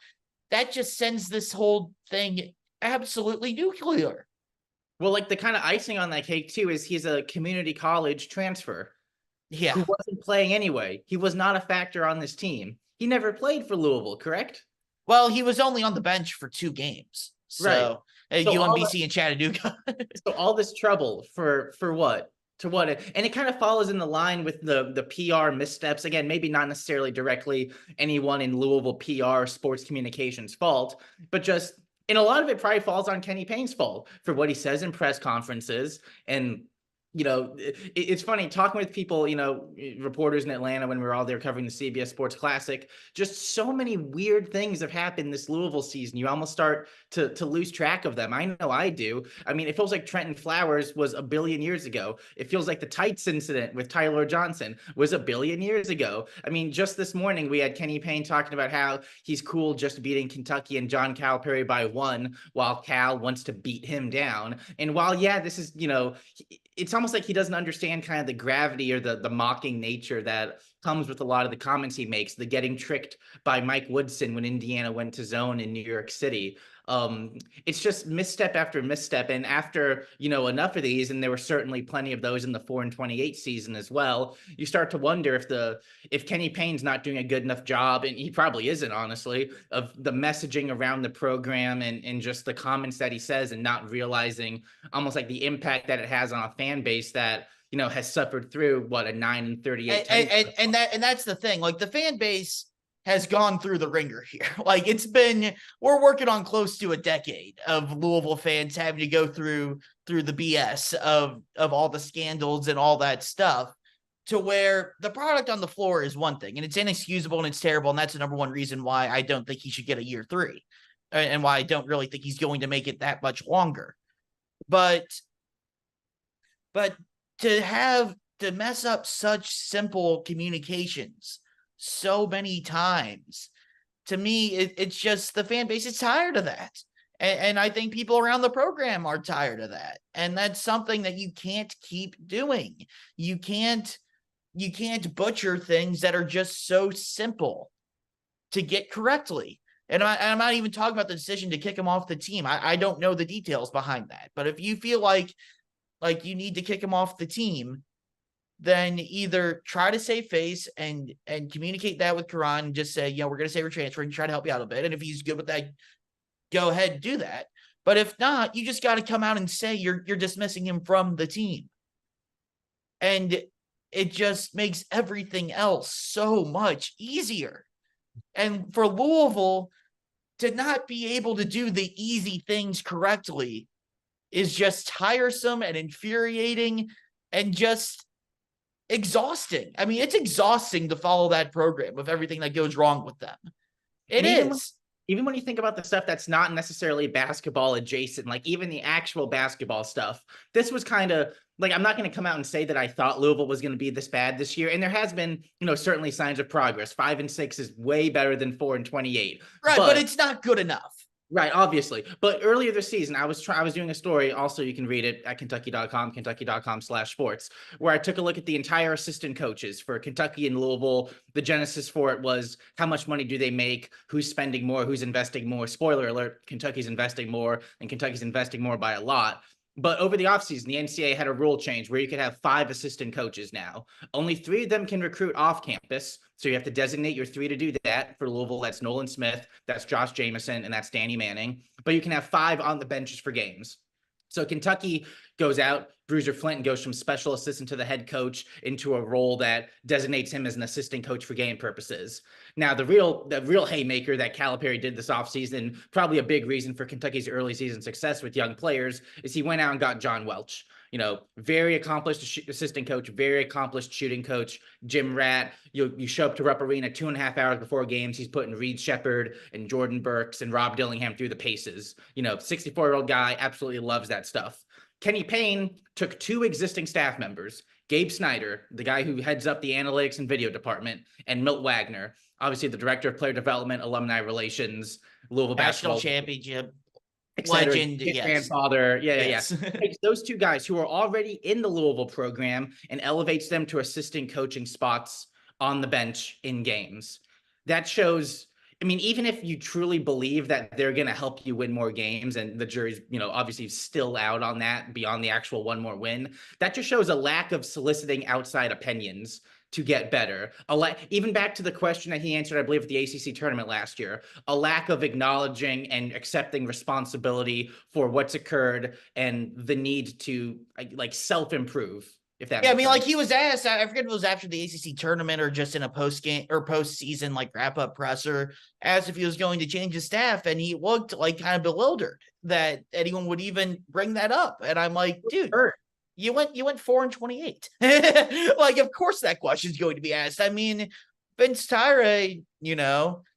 that just sends this whole thing absolutely nuclear. Well, like, the kind of icing on that cake too is he's a community college transfer. Yeah. Who wasn't playing anyway. He was not a factor on this team. He never played for Louisville, correct? Well, he was only on the bench for 2 games. So, right. UMBC and Chattanooga. So all this trouble for what? To what? And it kind of follows in the line with the PR missteps. Again, maybe not necessarily directly anyone in Louisville PR sports communications fault, but just, and a lot of it probably falls on Kenny Payne's fault for what he says in press conferences. And it's funny talking with people, reporters in Atlanta when we were all there covering the CBS Sports Classic. Just so many weird things have happened this Louisville season. You almost start to lose track of them. I know I do. I mean, it feels like Trenton Flowers was 1 billion years ago. It feels like the tights incident with Ty-Laur Johnson was 1 billion years ago. I mean, just this morning we had Kenny Payne talking about how he's cool just beating Kentucky and John Calipari by 1, while Cal wants to beat him down. And while, yeah, this is, it's almost like he doesn't understand kind of the gravity or the mocking nature that comes with a lot of the comments he makes, the getting tricked by Mike Woodson when Indiana went to zone in New York City. It's just misstep after misstep. And after, enough of these, and there were certainly plenty of those in the 4-28 season as well, you start to wonder if Kenny Payne's not doing a good enough job, and he probably isn't, honestly, of the messaging around the program and just the comments that he says, and not realizing almost like the impact that it has on a fan base that, has suffered through a 9-38. And that's the thing. Like, the fan base has gone through the ringer here. Like, we're working on close to a decade of Louisville fans having to go through the BS of all the scandals and all that stuff, to where the product on the floor is one thing, and it's inexcusable and it's terrible. And that's the number one reason why I don't think he should get a year 3, and why I don't really think he's going to make it that much longer. But to mess up such simple communications so many times, to me, it's just, the fan base is tired of that. And I think people around the program are tired of that. And that's something that you can't keep doing. You can't butcher things that are just so simple to get correctly. And I'm not even talking about the decision to kick him off the team. I don't know the details behind that. But if you feel like you need to kick him off the team, then either try to save face and communicate that with Koron and just say, we're going to say we're transferring, try to help you out a bit. And if he's good with that, go ahead and do that. But if not, you just got to come out and say you're dismissing him from the team. And it just makes everything else so much easier. And for Louisville to not be able to do the easy things correctly is just tiresome and infuriating and just exhausting. I mean, it's exhausting to follow that program with everything that goes wrong with them. It is. Even when you think about the stuff that's not necessarily basketball adjacent, like even the actual basketball stuff, this was kind of like, I'm not going to come out and say that I thought Louisville was going to be this bad this year. And there has been, certainly signs of progress. 5-6 is way better than 4-28. Right. But it's not good enough. Right, obviously. But earlier this season, I was doing a story. Also, you can read it at kentucky.com/sports, where I took a look at the entire assistant coaches for Kentucky and Louisville. The genesis for it was how much money do they make? Who's spending more? Who's investing more? Spoiler alert, Kentucky's investing more, and Kentucky's investing more by a lot. But over the offseason, the NCAA had a rule change where you could have 5 assistant coaches now. Only 3 of them can recruit off campus. So you have to designate your 3 to do that. For Louisville, that's Nolan Smith, that's Josh Jameson, and that's Danny Manning. But you can have 5 on the benches for games. So Kentucky goes out, Bruiser Flint goes from special assistant to the head coach into a role that designates him as an assistant coach for game purposes. Now, the real haymaker that Calipari did this offseason, probably a big reason for Kentucky's early season success with young players, is he went out and got John Welch. Very accomplished assistant coach, very accomplished shooting coach, Jim Ratt. You show up to Rupp Arena 2.5 hours before games. He's putting Reed Shepherd and Jordan Burks and Rob Dillingham through the paces. 64-year-old guy, absolutely loves that stuff. Kenny Payne took 2 existing staff members, Gabe Snyder, the guy who heads up the analytics and video department, and Milt Wagner, obviously the director of player development, alumni relations, Louisville national basketball championship. Legend, yes. Grandfather. Yes. Takes those 2 guys who are already in the Louisville program and elevates them to assistant coaching spots on the bench in games. That shows, even if you truly believe that they're going to help you win more games, and the jury's, obviously still out on that beyond the actual one more win, that just shows a lack of soliciting outside opinions to get better. Even back to the question that he answered, I believe, at the ACC tournament last year, a lack of acknowledging and accepting responsibility for what's occurred and the need to self-improve. If that makes sense. He was asked, I forget if it was after the ACC tournament or just in a post-game or postseason wrap-up presser, asked if he was going to change his staff, and he looked kind of bewildered that anyone would even bring that up. And I'm like, dude, you went 4-28. Of course that question is going to be asked. Vince Tyra,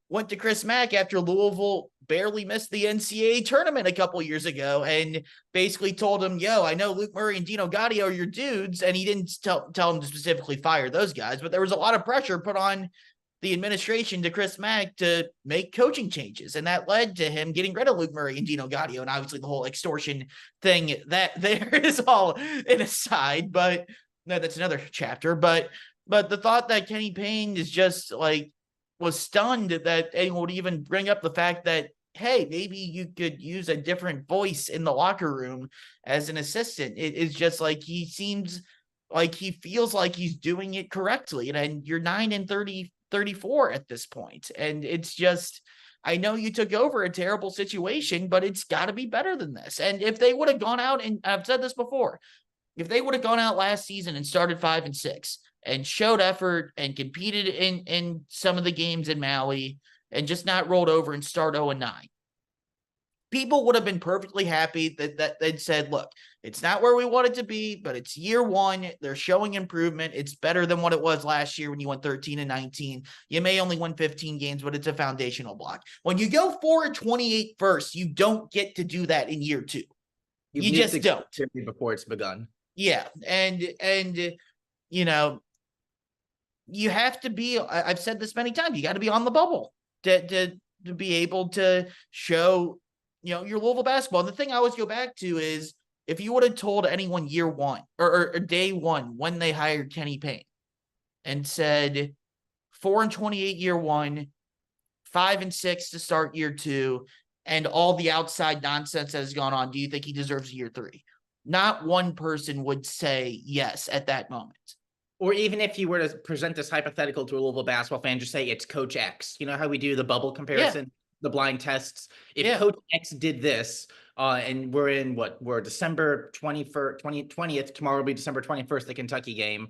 went to Chris Mack after Louisville barely missed the NCAA tournament a couple years ago and basically told him, I know Luke Murray and Dino Gaudio are your dudes. And he didn't tell him to specifically fire those guys, but there was a lot of pressure put on the administration to Chris Mack to make coaching changes. And that led to him getting rid of Luke Murray and Dino Gaudio. And obviously the whole extortion thing that there is all an aside, but no, that's another chapter. But the thought that Kenny Payne is just was stunned that anyone would even bring up the fact that, hey, maybe you could use a different voice in the locker room as an assistant. It is just he seems like he feels like he's doing it correctly. And you're 9-34 at this point. And it's just, I know you took over a terrible situation, but it's got to be better than this. And if they would have gone out, and I've said this before, if they would have gone out last season and started 5-6 and showed effort and competed in some of the games in Maui and just not rolled over and start 0-9, people would have been perfectly happy that they'd said, look, it's not where we want it to be, but it's year 1. They're showing improvement. It's better than what it was last year when you went 13-19. You may only win 15 games, but it's a foundational block. When you go 4-28 first, you don't get to do that in year 2. You just don't. Before it's begun. Yeah. And you have to be, I've said this many times, you got to be on the bubble to be able to show, your Louisville basketball. And the thing I always go back to is if you would have told anyone year 1 or day 1 when they hired Kenny Payne and said 4-28 year 1, 5-6 to start year 2, and all the outside nonsense that has gone on, do you think he deserves year 3? Not one person would say yes at that moment. Or even if you were to present this hypothetical to a Louisville basketball fan, just say it's Coach X. You know how we do the bubble comparison, the blind tests? If Coach X did this, and we're December 21st, 20th, tomorrow will be December 21st, the Kentucky game.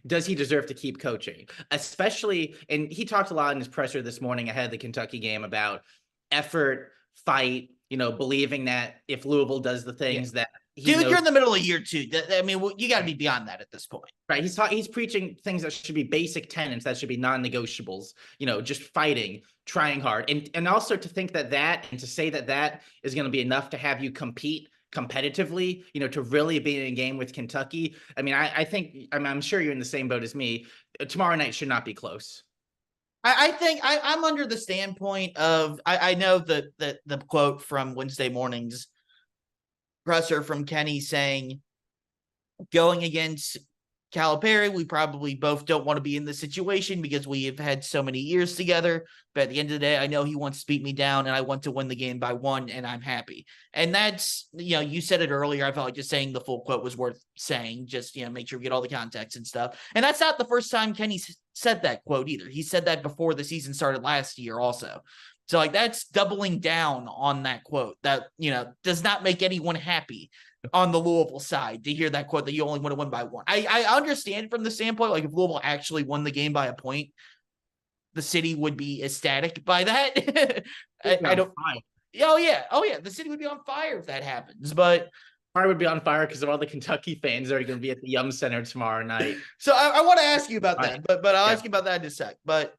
Does he deserve to keep coaching? Especially, and he talked a lot in his presser this morning ahead of the Kentucky game about effort, fight, believing that if Louisville does the things that Dude, you're in the middle of year 2. I mean, you got to be beyond that at this point. Right. He's preaching things that should be basic tenets, that should be non-negotiables, just fighting, trying hard. And also to think that and to say that is going to be enough to have you compete competitively, to really be in a game with Kentucky. I mean, I'm sure you're in the same boat as me. Tomorrow night should not be close. I think I'm under the standpoint of, I know that the quote from Wednesday morning's presser from Kenny saying, going against Calipari, we probably both don't want to be in this situation because we have had so many years together. But at the end of the day, I know he wants to beat me down and I want to win the game by 1 and I'm happy. And that's, you said it earlier. I felt like just saying the full quote was worth saying, just, make sure we get all the context and stuff. And that's not the first time Kenny said that quote either. He said that before the season started last year also. So like that's doubling down on that quote that, does not make anyone happy on the Louisville side to hear that quote that you only want to win by 1. I understand from the standpoint, like if Louisville actually won the game by a point, the city would be ecstatic by that. I don't. Oh yeah. The city would be on fire if that happens, but. Fire would be on fire because of all the Kentucky fans that are going to be at the Yum Center tomorrow night. So I want to ask you about that, but I'll ask you about that in a sec. But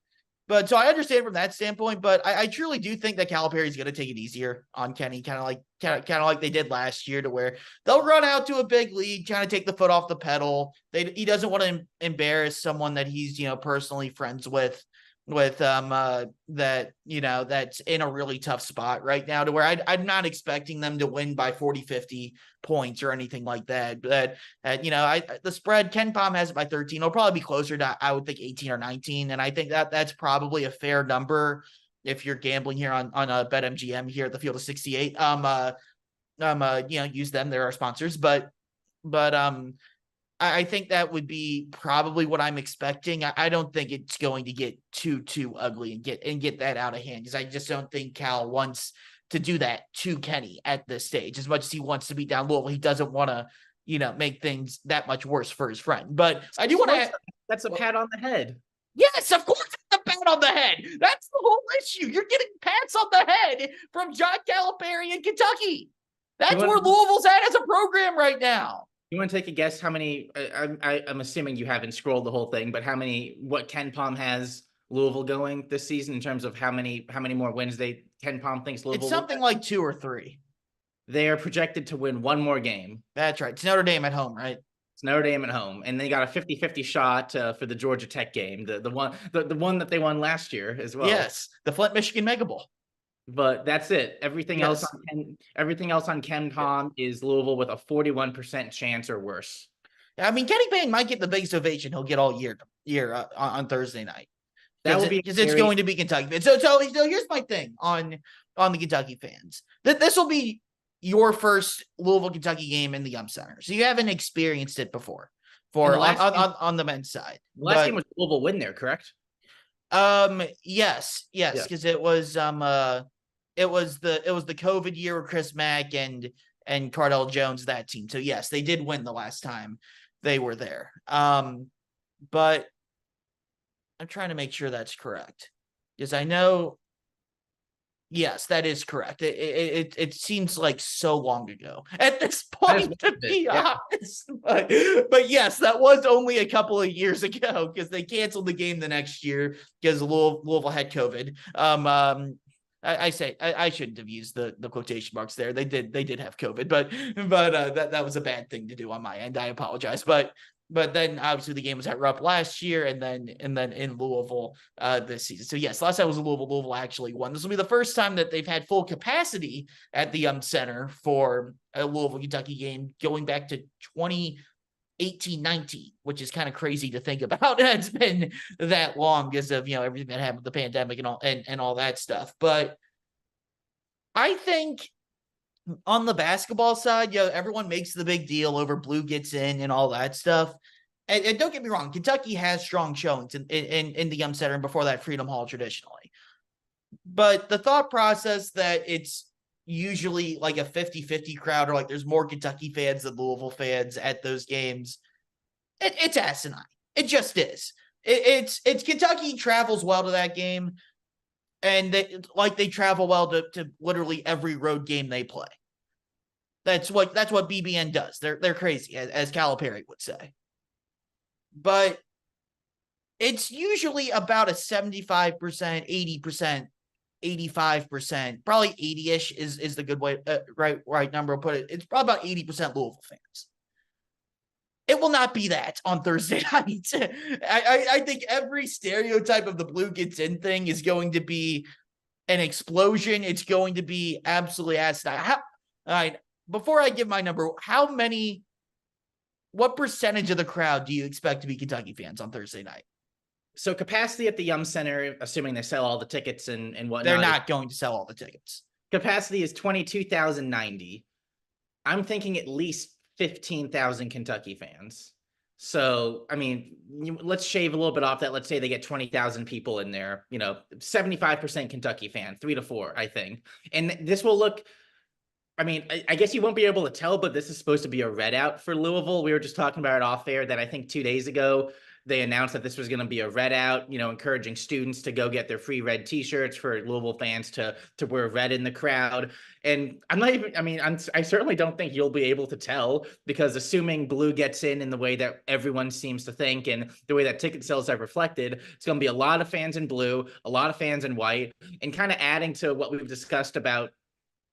so I understand from that standpoint, but I truly do think that Calipari is going to take it easier on Kenny, kind of like they did last year, to where they'll run out to a big lead, kind of take the foot off the pedal. He doesn't want to embarrass someone that he's personally friends with that that's in a really tough spot right now, to where I'm not expecting them to win by 40-50 points or anything like that. But the spread, Ken Pom has it by 13. It'll probably be closer to, I would think, 18 or 19, and I think that's probably a fair number if you're gambling here on a BetMGM here at the Field of 68. Use them, they're our sponsors, but I think that would be probably what I'm expecting. I don't think it's going to get too ugly and get that out of hand, because I just don't think Cal wants to do that to Kenny at this stage. As much as he wants to beat down Louisville, he doesn't want to, make things that much worse for his friend. But I do want to. That's a pat on the head. Yes, of course, it's a pat on the head. That's the whole issue. You're getting pats on the head from John Calipari in Kentucky. That's where Louisville's at as a program right now. You want to take a guess how many? I'm assuming you haven't scrolled the whole thing, but what Ken Pom has Louisville going this season in terms of how many more wins Ken Pom thinks Louisville? It's something like 2 or 3. They are projected to win 1 more game. That's right. It's Notre Dame at home, right? It's Notre Dame at home, and they got a 50-50 shot for the Georgia Tech game, the one that they won last year as well. Yes, the Flint, Michigan Mega Bowl. But that's it. Everything else on Ken Pom is Louisville with a 41% chance or worse. I mean, Kenny Payne might get the biggest ovation he'll get all year on Thursday night. That will be because it's going to be Kentucky. So here's my thing on the Kentucky fans. This will be your first Louisville Kentucky game in the Yum Center, so you haven't experienced it before. On the men's side, the last game was Louisville win there, correct? Yes, because it was the COVID year with Chris Mack and Cardell Jones, that team. So yes, they did win the last time they were there. But I'm trying to make sure that's correct, because I know. Yes, that is correct. It seems like so long ago at this point, to be honest. But yes, that was only a couple of years ago, because they canceled the game the next year because Louisville had COVID. I shouldn't have used the quotation marks there. They did have COVID, but that was a bad thing to do on my end. I apologize. But then obviously the game was at Rupp last year, and then in Louisville this season. So yes, last time was Louisville. Louisville actually won. This will be the first time that they've had full capacity at the Yum Center for a Louisville Kentucky game, going back to 2018-19, which is kind of crazy to think about. It's been that long because of everything that happened with the pandemic and all that stuff. But I think on the basketball side, everyone makes the big deal over Blue gets in and all that stuff. and don't get me wrong, Kentucky has strong showings in the Yum Center and before that Freedom Hall traditionally. But the thought process that it's usually like a 50-50 crowd, or like there's more Kentucky fans than Louisville fans at those games, it's asinine. It just is. It's Kentucky travels well to that game, and they travel well to literally every road game they play. That's what BBN does. They're crazy, as Calipari would say. But it's usually about a 75%, 80%, 85%, probably 80-ish is the good way, right number to put it. It's probably about 80% Louisville fans. It will not be that on Thursday night. I think every stereotype of the Blue Gets In thing is going to be an explosion. It's going to be absolutely asinine. All right, before I give my number, what percentage of the crowd do you expect to be Kentucky fans on Thursday night? So capacity at the Yum Center, assuming they sell all the tickets and whatnot. They're not going to sell all the tickets. Capacity is 22,090. I'm thinking at least 15,000 Kentucky fans. So, I mean, let's shave a little bit off that. Let's say they get 20,000 people in there, 75% Kentucky fan, 3 to 4, I think. And this will look, I mean, I guess you won't be able to tell, but this is supposed to be a readout for Louisville. We were just talking about it off air that I think 2 days ago, they announced that this was going to be a red out, encouraging students to go get their free red t-shirts for Louisville fans to wear red in the crowd. And I certainly don't think you'll be able to tell, because assuming Blue gets in the way that everyone seems to think and the way that ticket sales have reflected, it's going to be a lot of fans in blue, a lot of fans in white, and kind of adding to what we've discussed about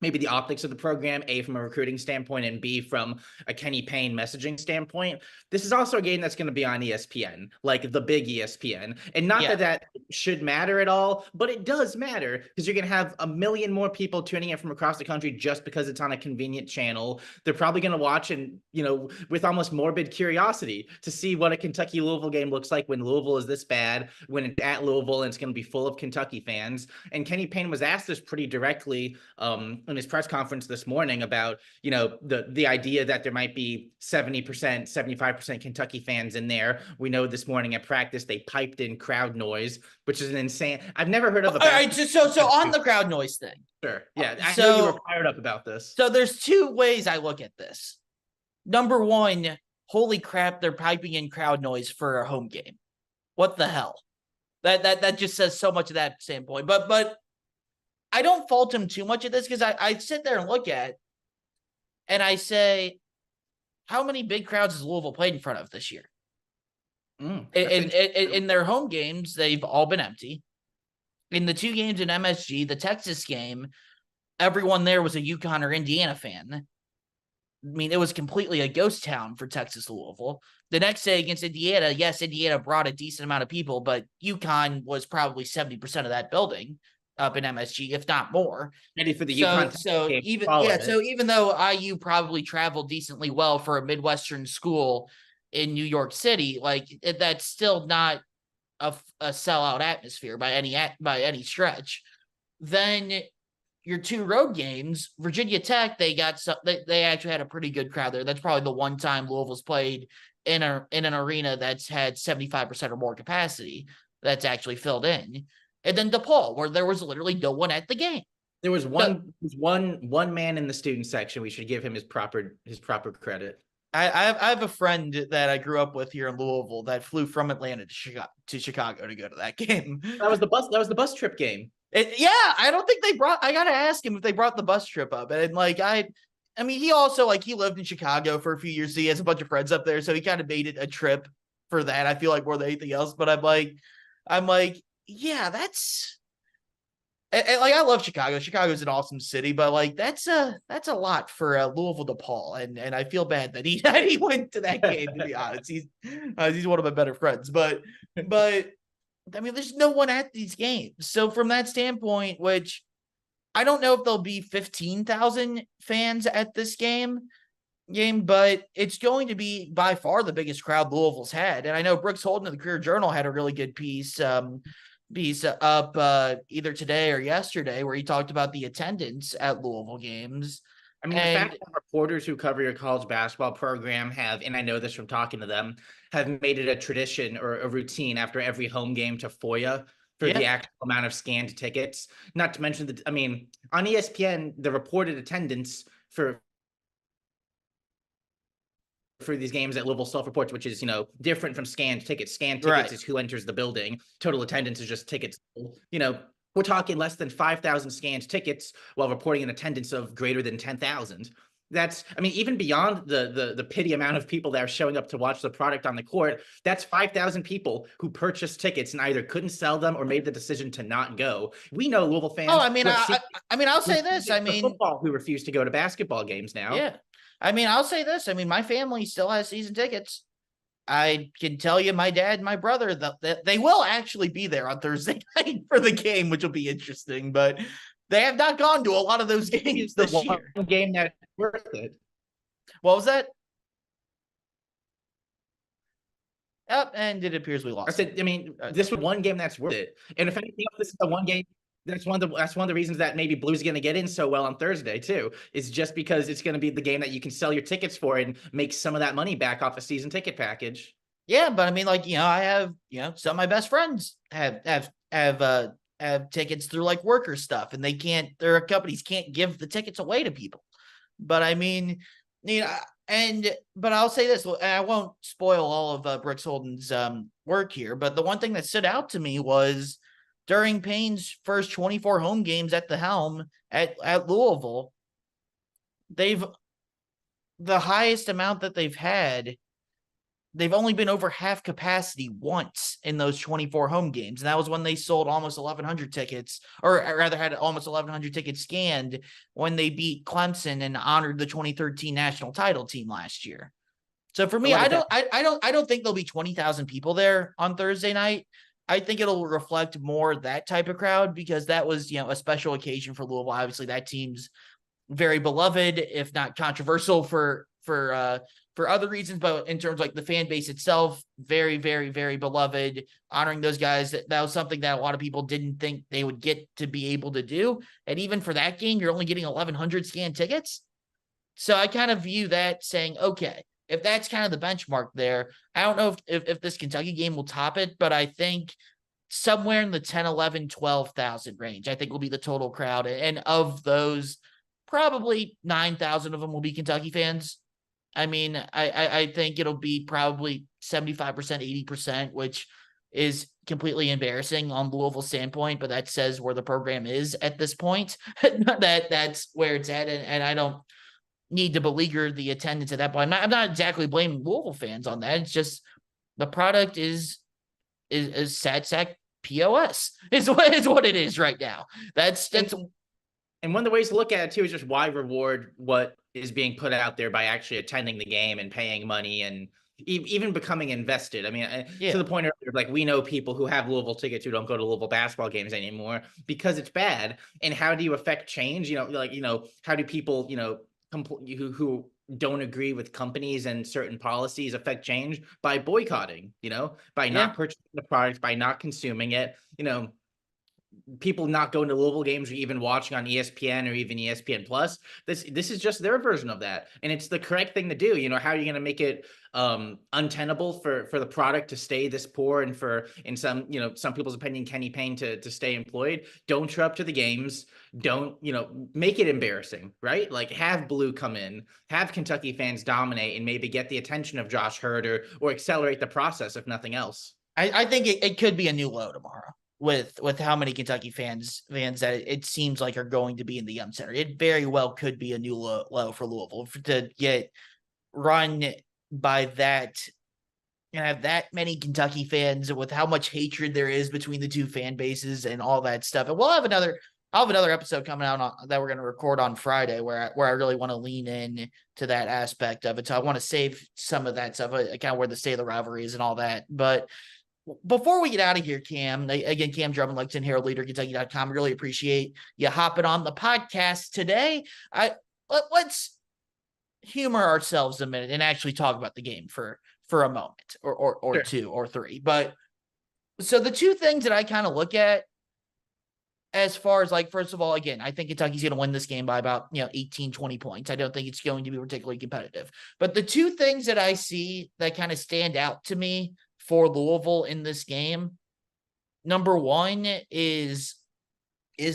maybe the optics of the program, A, from a recruiting standpoint, and B, from a Kenny Payne messaging standpoint. This is also a game that's going to be on ESPN, like the big ESPN. And not that should matter at all, but it does matter, because you're going to have a million more people tuning in from across the country just because it's on a convenient channel. They're probably going to watch and, with almost morbid curiosity to see what a Kentucky-Louisville game looks like when Louisville is this bad, when it's at Louisville and it's going to be full of Kentucky fans. And Kenny Payne was asked this pretty directly in his press conference this morning about, the idea that there might be 70%, 75% Kentucky fans in there. We know this morning at practice, they piped in crowd noise, which is an insane, I've never heard of a. All right, so on the crowd noise thing. Sure. Yeah. I know you were fired up about this. So there's two ways I look at this. Number one, holy crap, they're piping in crowd noise for a home game. What the hell? That just says so much of that standpoint. But I don't fault him too much at this, because I sit there and look at and I say, how many big crowds has Louisville played in front of this year? In their home games, they've all been empty. In the 2 games in MSG, the Texas game, everyone there was a UConn or Indiana fan. I mean, it was completely a ghost town for Texas Louisville. The next day against Indiana, yes, Indiana brought a decent amount of people, but UConn was probably 70% of that building up in MSG, if not more. Ready for the UConn. So even though IU probably traveled decently well for a Midwestern school in New York City, like that's still not a sellout atmosphere by any stretch. Then your 2 road games, Virginia Tech, they actually had a pretty good crowd there. That's probably the one time Louisville's played in an arena that's had 75% or more capacity that's actually filled in. And then DePaul, where there was literally no one at the game. There was one man in the student section. We should give him his proper credit. I have a friend that I grew up with here in Louisville that flew from Atlanta to Chicago to go to that game. That was the bus trip game. I don't think I gotta ask him if they brought the bus trip up. And I mean, he also he lived in Chicago for a few years. So he has a bunch of friends up there, so he kind of made it a trip for that. I feel like more than anything else. But I'm like, yeah, that's. And I love Chicago. Chicago's an awesome city, but that's a lot for Louisville DePaul, and I feel bad that he went to that game. To be honest, he's one of my better friends, but I mean, there's no one at these games. So from that standpoint, which I don't know if there'll be 15,000 fans at this game, but it's going to be by far the biggest crowd Louisville's had. And I know Brooks Holden of the Career Journal had a really good piece up either today or yesterday where he talked about the attendance at Louisville games. I mean, the fact that reporters who cover your college basketball program have, and I know this from talking to them, have made it a tradition or a routine after every home game to FOIA for the actual amount of scanned tickets. Not to mention that, I mean, on ESPN, the reported attendance for these games that Louisville self-reports, which is, different from scanned tickets. Scanned tickets is who enters the building. Total attendance is just tickets. We're talking less than 5,000 scanned tickets while reporting an attendance of greater than 10,000. That's, I mean, even beyond the pity amount of people that are showing up to watch the product on the court, that's 5,000 people who purchased tickets and either couldn't sell them or made the decision to not go. We know Louisville fans. Oh, I mean, I'll say this. I mean, football who refuse to go to basketball games now. Yeah. I mean, I'll say this. I mean, my family still has season tickets. I can tell you, my dad and my brother, that they will actually be there on Thursday night for the game, which will be interesting. But they have not gone to a lot of those games this year. One game that's worth it. What was that? Yep, and it appears we lost. I said, I mean, this was one game that's worth it. And if anything else, this is the one game. That's one of the reasons that maybe Blue's going to get in so well on Thursday too. Is just because it's going to be the game that you can sell your tickets for and make some of that money back off a season ticket package. Yeah, but I mean, like, I have, some of my best friends have tickets through like worker stuff, and their companies can't give the tickets away to people. But I mean, but I'll say this, and I won't spoil all of Brooks Holden's work here, but the one thing that stood out to me was during Payne's first 24 home games at the helm at Louisville, the highest amount that they've only been over half capacity once in those 24 home games. And that was when they sold almost 1,100 tickets, or rather had almost 1,100 tickets scanned when they beat Clemson and honored the 2013 national title team last year. So for me, I don't think there'll be 20,000 people there on Thursday night. I think it'll reflect more that type of crowd, because that was, a special occasion for Louisville. Obviously, that team's very beloved, if not controversial for other reasons, but in terms of like the fan base itself, very, very, very beloved. Honoring those guys, that was something that a lot of people didn't think they would get to be able to do. And even for that game, you're only getting 1,100 scanned tickets. So I kind of view that saying, okay, if that's kind of the benchmark there, I don't know if this Kentucky game will top it, but I think somewhere in the 10, 11, 12,000 range, I think will be the total crowd. And of those, probably 9,000 of them will be Kentucky fans. I mean, I think it'll be probably 75%, 80%, which is completely embarrassing on Louisville's standpoint, but that says where the program is at this point. That's where it's at. And I don't need to beleaguer the attendance at that point. I'm not exactly blaming Louisville fans on that. It's just the product is sad sack POS is what it is right now. That's and one of the ways to look at it too is just why reward what is being put out there by actually attending the game and paying money and even becoming invested. I mean, to the point earlier, like, we know people who have Louisville tickets who don't go to Louisville basketball games anymore because it's bad. And how do you affect change? How do people, who don't agree with companies and certain policies affect change? By boycotting, by not purchasing the product, by not consuming it, people not going to Louisville games or even watching on ESPN or even ESPN Plus. This is just their version of that. And it's the correct thing to do. How are you going to make it untenable for the product to stay this poor, and for, in some people's opinion, Kenny Payne to stay employed? Don't show up to the games. Don't, make it embarrassing, right? Like, have Blue come in, have Kentucky fans dominate, and maybe get the attention of Josh Hurd or accelerate the process, if nothing else. I think it could be a new low tomorrow with how many Kentucky fans that it seems like are going to be in the Yum Center. It very well could be a new low for Louisville to get run by that and have that many Kentucky fans with how much hatred there is between the two fan bases and all that stuff. And I'll have another episode coming out that we're going to record on Friday where I really want to lean in to that aspect of it. So I want to save some of that stuff, kind of where the state of the rivalry is and all that. But before we get out of here, Cam, again, Cam Drummond, Lexington Herald-Leader, Kentucky.com. Really appreciate you hopping on the podcast today. Let's humor ourselves a minute and actually talk about the game for a moment or Sure. 2 or 3. But so the two things that I kind of look at as far as like, first of all, again, I think Kentucky's going to win this game by about, 18, 20 points. I don't think it's going to be particularly competitive. But the two things that I see that kind of stand out to me for Louisville in this game, number one is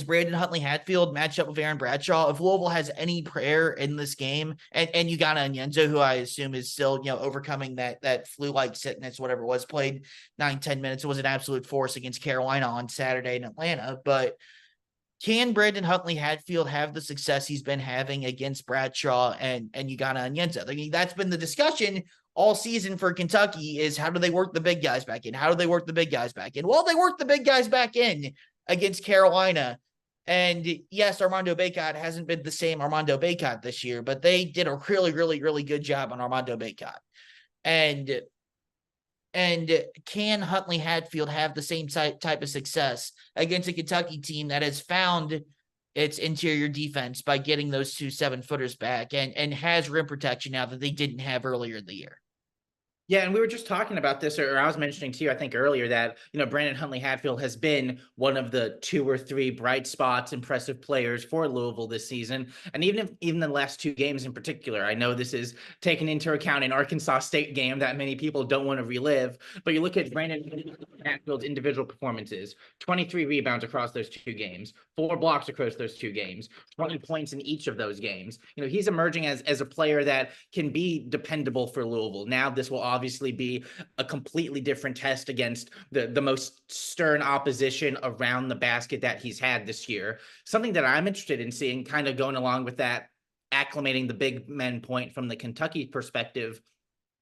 Brandon Huntley-Hatfield matched up with Aaron Bradshaw. If Louisville has any prayer in this game, and Ugonna Onyenso, who I assume is still, overcoming that flu-like sickness, whatever it was, played 9-10 minutes. It was an absolute force against Carolina on Saturday in Atlanta. But can Brandon Huntley-Hatfield have the success he's been having against Bradshaw and Ugonna Onyenso? I mean, that's been the discussion all season for Kentucky, is how do they work the big guys back in? How do they work the big guys back in? Well, they work the big guys back in against Carolina. And yes, Armando Bacot hasn't been the same Armando Bacot this year, but they did a really, really, really good job on Armando Bacot. And can Huntley-Hatfield have the same type of success against a Kentucky team that has found its interior defense by getting those 2 7-footers back and has rim protection now that they didn't have earlier in the year? Yeah, and we were just talking about this, or I was mentioning to you, I think earlier, that, Brandon Huntley-Hatfield has been one of the 2 or 3 bright spots, impressive players for Louisville this season. And even the last 2 games in particular, I know this is taken into account an Arkansas State game that many people don't want to relive, but you look at Brandon Hatfield's individual performances: 23 rebounds across those 2 games, 4 blocks across those 2 games, 20 points in each of those games. He's emerging as a player that can be dependable for Louisville. Now, this will obviously be a completely different test against the most stern opposition around the basket that he's had this year. Something that I'm interested in seeing, kind of going along with that, acclimating the big men point from the Kentucky perspective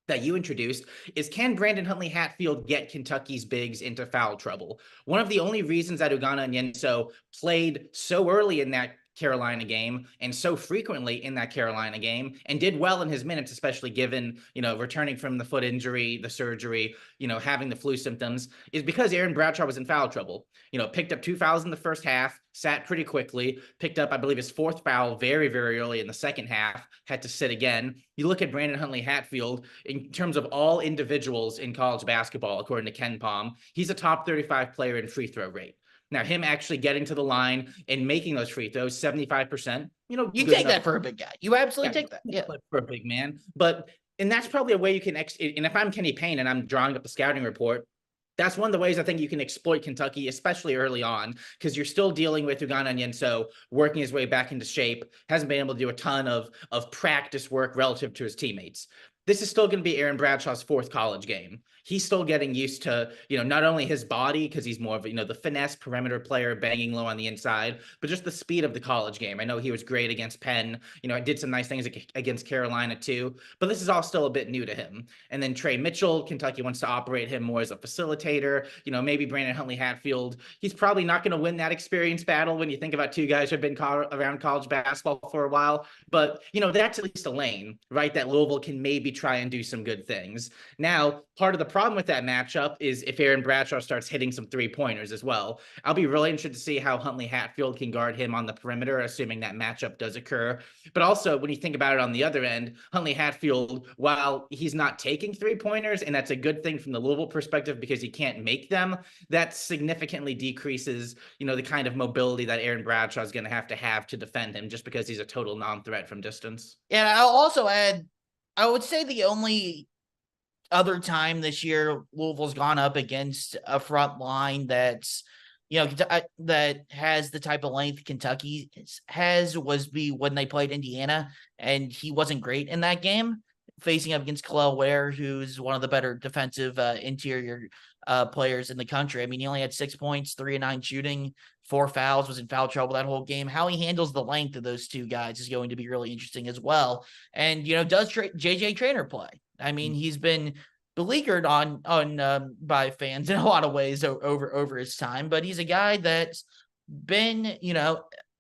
that you introduced, is can Brandon Huntley-Hatfield get Kentucky's bigs into foul trouble? One of the only reasons that Ugonna Onyenso played so early in that Carolina game and so frequently in that Carolina game and did well in his minutes, especially given, returning from the foot injury, the surgery, having the flu symptoms, is because Aaron Bradshaw was in foul trouble. Picked up 2 fouls in the first half, sat pretty quickly, picked up, I believe, his 4th foul very, very early in the second half, had to sit again. You look at Brandon Huntley-Hatfield in terms of all individuals in college basketball, according to Ken Pom, he's a top 35 player in free throw rate. Now, him actually getting to the line and making those free throws, 75%, you take that for a big guy. You absolutely take that. Yeah. For a big man. And that's probably a way you can, and if I'm Kenny Payne and I'm drawing up the scouting report, that's one of the ways I think you can exploit Kentucky, especially early on, because you're still dealing with Ugonna Onyenso working his way back into shape, hasn't been able to do a ton of practice work relative to his teammates. This is still going to be Aaron Bradshaw's 4th college game. He's still getting used to, not only his body, because he's more of, the finesse perimeter player, banging low on the inside, but just the speed of the college game. I know he was great against Penn. Did some nice things against Carolina too, but this is all still a bit new to him. And then Trey Mitchell, Kentucky wants to operate him more as a facilitator. Maybe Brandon Huntley-Hatfield, he's probably not going to win that experience battle when you think about 2 guys who have been around college basketball for a while. But, that's at least a lane, right, that Louisville can maybe try and do some good things. Now, part of the problem with that matchup is if Aaron Bradshaw starts hitting some 3-pointers as well. I'll be really interested to see how Huntley-Hatfield can guard him on the perimeter, assuming that matchup does occur. But also, when you think about it on the other end, Huntley-Hatfield, while he's not taking 3-pointers, and that's a good thing from the Louisville perspective because he can't make them, that significantly decreases, the kind of mobility that Aaron Bradshaw is going to have to defend him, just because he's a total non-threat from distance. And I'll also add, I would say the only other time this year Louisville's gone up against a front line that's, that has the type of length Kentucky has was when they played Indiana, and he wasn't great in that game, facing up against Kel'el Ware, who's one of the better defensive interior players in the country. I mean, he only had 6 points, 3 of 9 shooting, 4 fouls, was in foul trouble that whole game. How he handles the length of those 2 guys is going to be really interesting as well. And, does JJ Traynor play? I mean, he's been beleaguered on by fans in a lot of ways over his time, but he's a guy that's been,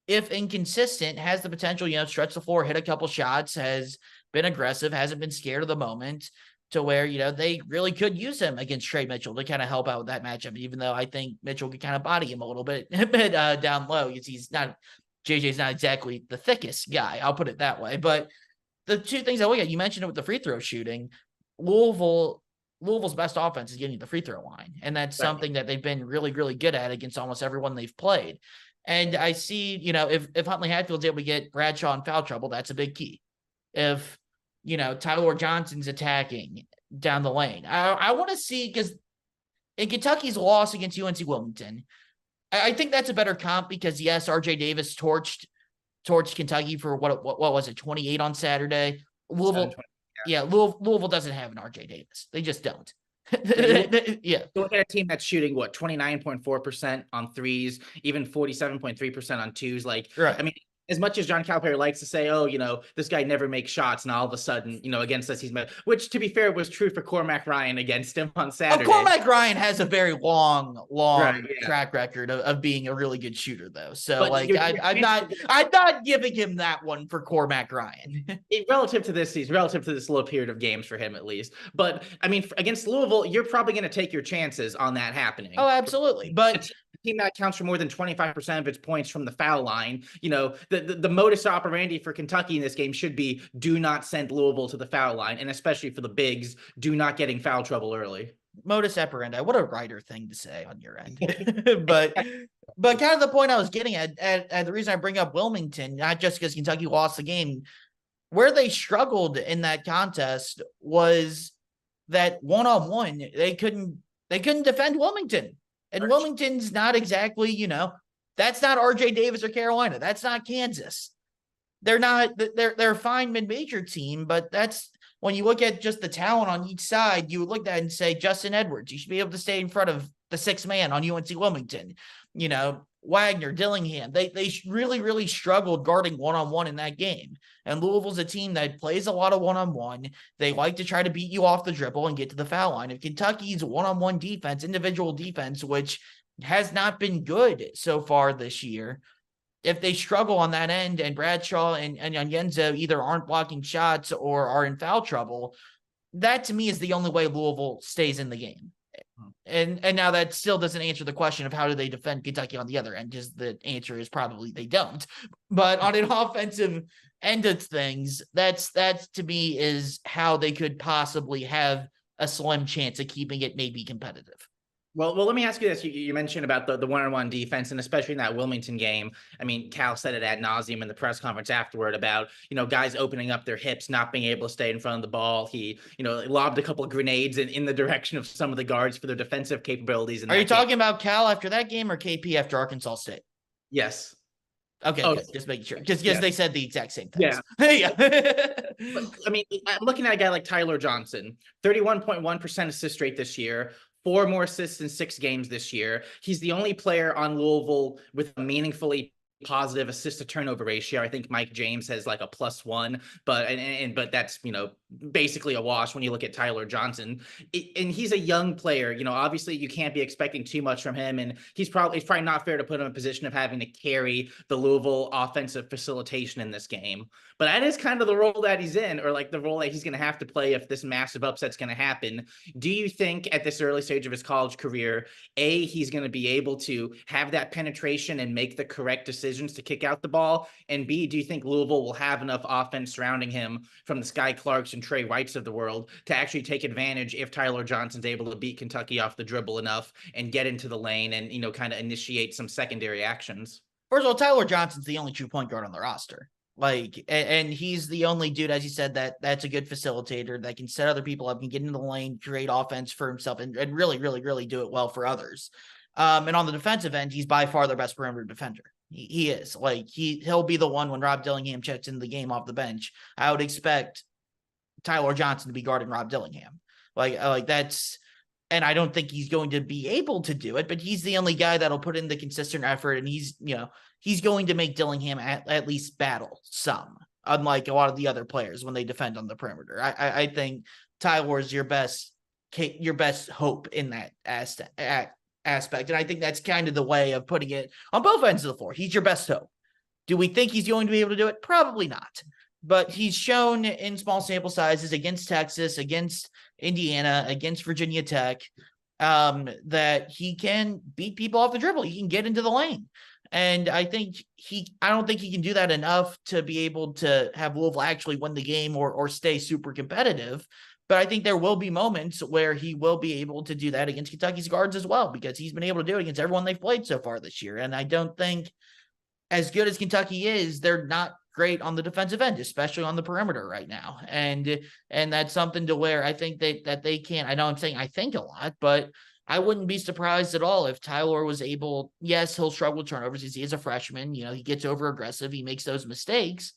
if inconsistent, has the potential, stretch the floor, hit a couple shots, has been aggressive, hasn't been scared of the moment, to where, they really could use him against Trey Mitchell to kind of help out with that matchup, even though I think Mitchell could kind of body him a little bit, down low, because JJ's not exactly the thickest guy, I'll put it that way. But the 2 things that we got, you mentioned it with the free throw shooting, Louisville's best offense is getting to the free throw line. And that's something that they've been really, really good at against almost everyone they've played. And I see, if Huntley Hatfield's able to get Bradshaw in foul trouble, that's a big key. If, Ty-Laur Johnson's attacking down the lane, I want to see, because in Kentucky's loss against UNC Wilmington, I think that's a better comp because, yes, RJ Davis torched Kentucky for what was it, 28 on Saturday. Louisville, Louisville doesn't have an RJ Davis. They just don't. You look at a team that's shooting 29.4% on threes, even 47.3% on twos. Like, right. I mean, as much as John Calipari likes to say, oh, this guy never makes shots, and all of a sudden, against us, he's met, which, to be fair, was true for Cormac Ryan against him on Saturday. Cormac Ryan has a very long track record of being a really good shooter, though. So, I'm not giving him that one for Cormac Ryan. Relative to this season, relative to this little period of games for him, at least. But, I mean, against Louisville, you're probably going to take your chances on that happening. Oh, absolutely. But team that accounts for more than 25% of its points from the foul line. The modus operandi for Kentucky in this game should be do not send Louisville to the foul line, and especially for the bigs, do not get in foul trouble early. Modus operandi. What a writer thing to say on your end. but kind of the point I was getting at the reason I bring up Wilmington, not just because Kentucky lost the game, where they struggled in that contest was that one-on-one, they couldn't defend Wilmington. And Wilmington's not exactly, that's not RJ Davis or Carolina. That's not Kansas. They're a fine mid-major team, but that's when you look at just the talent on each side, you would look at it and say, Justin Edwards, you should be able to stay in front of the sixth man on UNC Wilmington. Wagner, Dillingham, they really, really struggled guarding one-on-one in that game. And Louisville's a team that plays a lot of one-on-one. They like to try to beat you off the dribble and get to the foul line. If Kentucky's one-on-one defense, individual defense, which has not been good so far this year, if they struggle on that end and Bradshaw and Onyenso either aren't blocking shots or are in foul trouble, that to me is the only way Louisville stays in the game. And now that still doesn't answer the question of how do they defend Kentucky on the other end, because the answer is probably they don't. But on an offensive end of things, that's to me is how they could possibly have a slim chance of keeping it maybe competitive. Well, let me ask you this. You mentioned about the one-on-one defense, and especially in that Wilmington game. I mean, Cal said it ad nauseum in the press conference afterward about, guys opening up their hips, not being able to stay in front of the ball. He, lobbed a couple of grenades in the direction of some of the guards for their defensive capabilities. Are you talking about Cal after that game or KP after Arkansas State? Yes. Okay, good. Just making sure. Because they said the exact same things. Yeah. But, I mean, I'm looking at a guy like Ty-Laur Johnson, 31.1% assist rate this year. 4 more assists in 6 games this year. He's the only player on Louisville with a meaningfully positive assist to turnover ratio. I think Mike James has like a +1, but that's, basically a wash when you look at Ty-Laur Johnson. And he's a young player, obviously you can't be expecting too much from him. And it's probably not fair to put him in a position of having to carry the Louisville offensive facilitation in this game. But that is kind of the role that he's in, or like the role that he's going to have to play if this massive upset's going to happen. Do you think at this early stage of his college career, A, he's going to be able to have that penetration and make the correct decisions to kick out the ball? And B, do you think Louisville will have enough offense surrounding him from the Sky Clarks and Trey Whites of the world to actually take advantage if Ty-Laur Johnson's able to beat Kentucky off the dribble enough and get into the lane and, kind of initiate some secondary actions? First of all, Ty-Laur Johnson's the only true point guard on the roster. And he's the only dude, as you said, that's a good facilitator that can set other people up and get into the lane, create offense for himself, and really, really, really do it well for others. And on the defensive end, he's by far their best perimeter defender. He is. He'll be the one when Rob Dillingham checks into the game off the bench. I would expect Ty-Laur Johnson to be guarding Rob Dillingham. That's, and I don't think he's going to be able to do it, but he's the only guy that'll put in the consistent effort, and he's going to make Dillingham at least battle some, unlike a lot of the other players when they defend on the perimeter. I think Ty-Laur is your best hope in that aspect. And I think that's kind of the way of putting it on both ends of the floor. He's your best hope. Do we think he's going to be able to do it? Probably not. But he's shown in small sample sizes against Texas, against Indiana, against Virginia Tech, that he can beat people off the dribble. He can get into the lane. And I don't think he can do that enough to be able to have Louisville actually win the game or stay super competitive. But I think there will be moments where he will be able to do that against Kentucky's guards as well, because he's been able to do it against everyone they've played so far this year. And I don't think, as good as Kentucky is, they're not great on the defensive end, especially on the perimeter right now. And that's something to where I think that they can't. I know I'm saying I think a lot, but I wouldn't be surprised at all if Ty-Laur was able. Yes, he'll struggle with turnovers because he is a freshman. You know, he gets over aggressive, he makes those mistakes,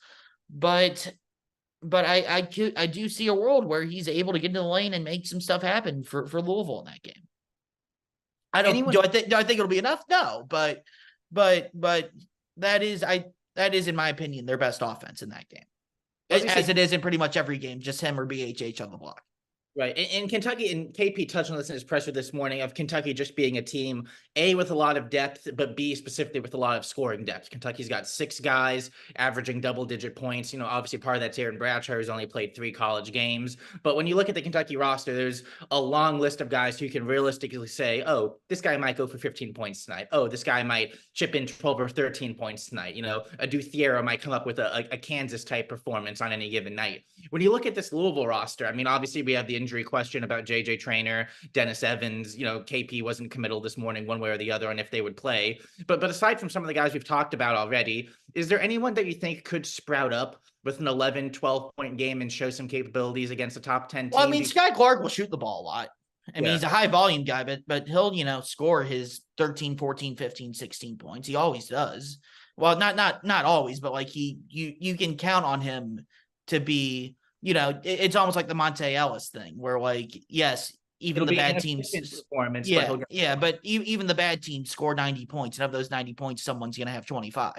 but I do see a world where he's able to get into the lane and make some stuff happen for Louisville in that game. Do I think it'll be enough? No, but that is in my opinion their best offense in that game, as it is in pretty much every game. Just him or BHH on the block. Right. In Kentucky, and KP touched on this in his presser this morning, of Kentucky just being a team, A, with a lot of depth, but B, specifically with a lot of scoring depth. Kentucky's got 6 guys averaging double-digit points. You know, obviously part of that's Aaron Bradshaw, who's only played 3 college games. But when you look at the Kentucky roster, there's a long list of guys who can realistically say, oh, this guy might go for 15 points tonight. Oh, this guy might chip in 12 or 13 points tonight. You know, a Duthiero might come up with a Kansas-type performance on any given night. When you look at this Louisville roster, I mean, obviously we have the injury question about JJ Traynor, Dennis Evans. You know, KP wasn't committal this morning one way or the other on if they would play. But aside from some of the guys we've talked about already, is there anyone that you think could sprout up with an 11, 12-point game and show some capabilities against a top 10 team? Well, I mean, Sky Clark will shoot the ball a lot. I mean, he's a high volume guy, but he'll, you know, score his 13, 14, 15, 16 points. He always does. Well, not always, but like you can count on him to be, you know, it's almost like the Monte Ellis thing where, like, yes, even the bad teams, but even the bad teams score 90 points, and of those 90 points, someone's going to have 25.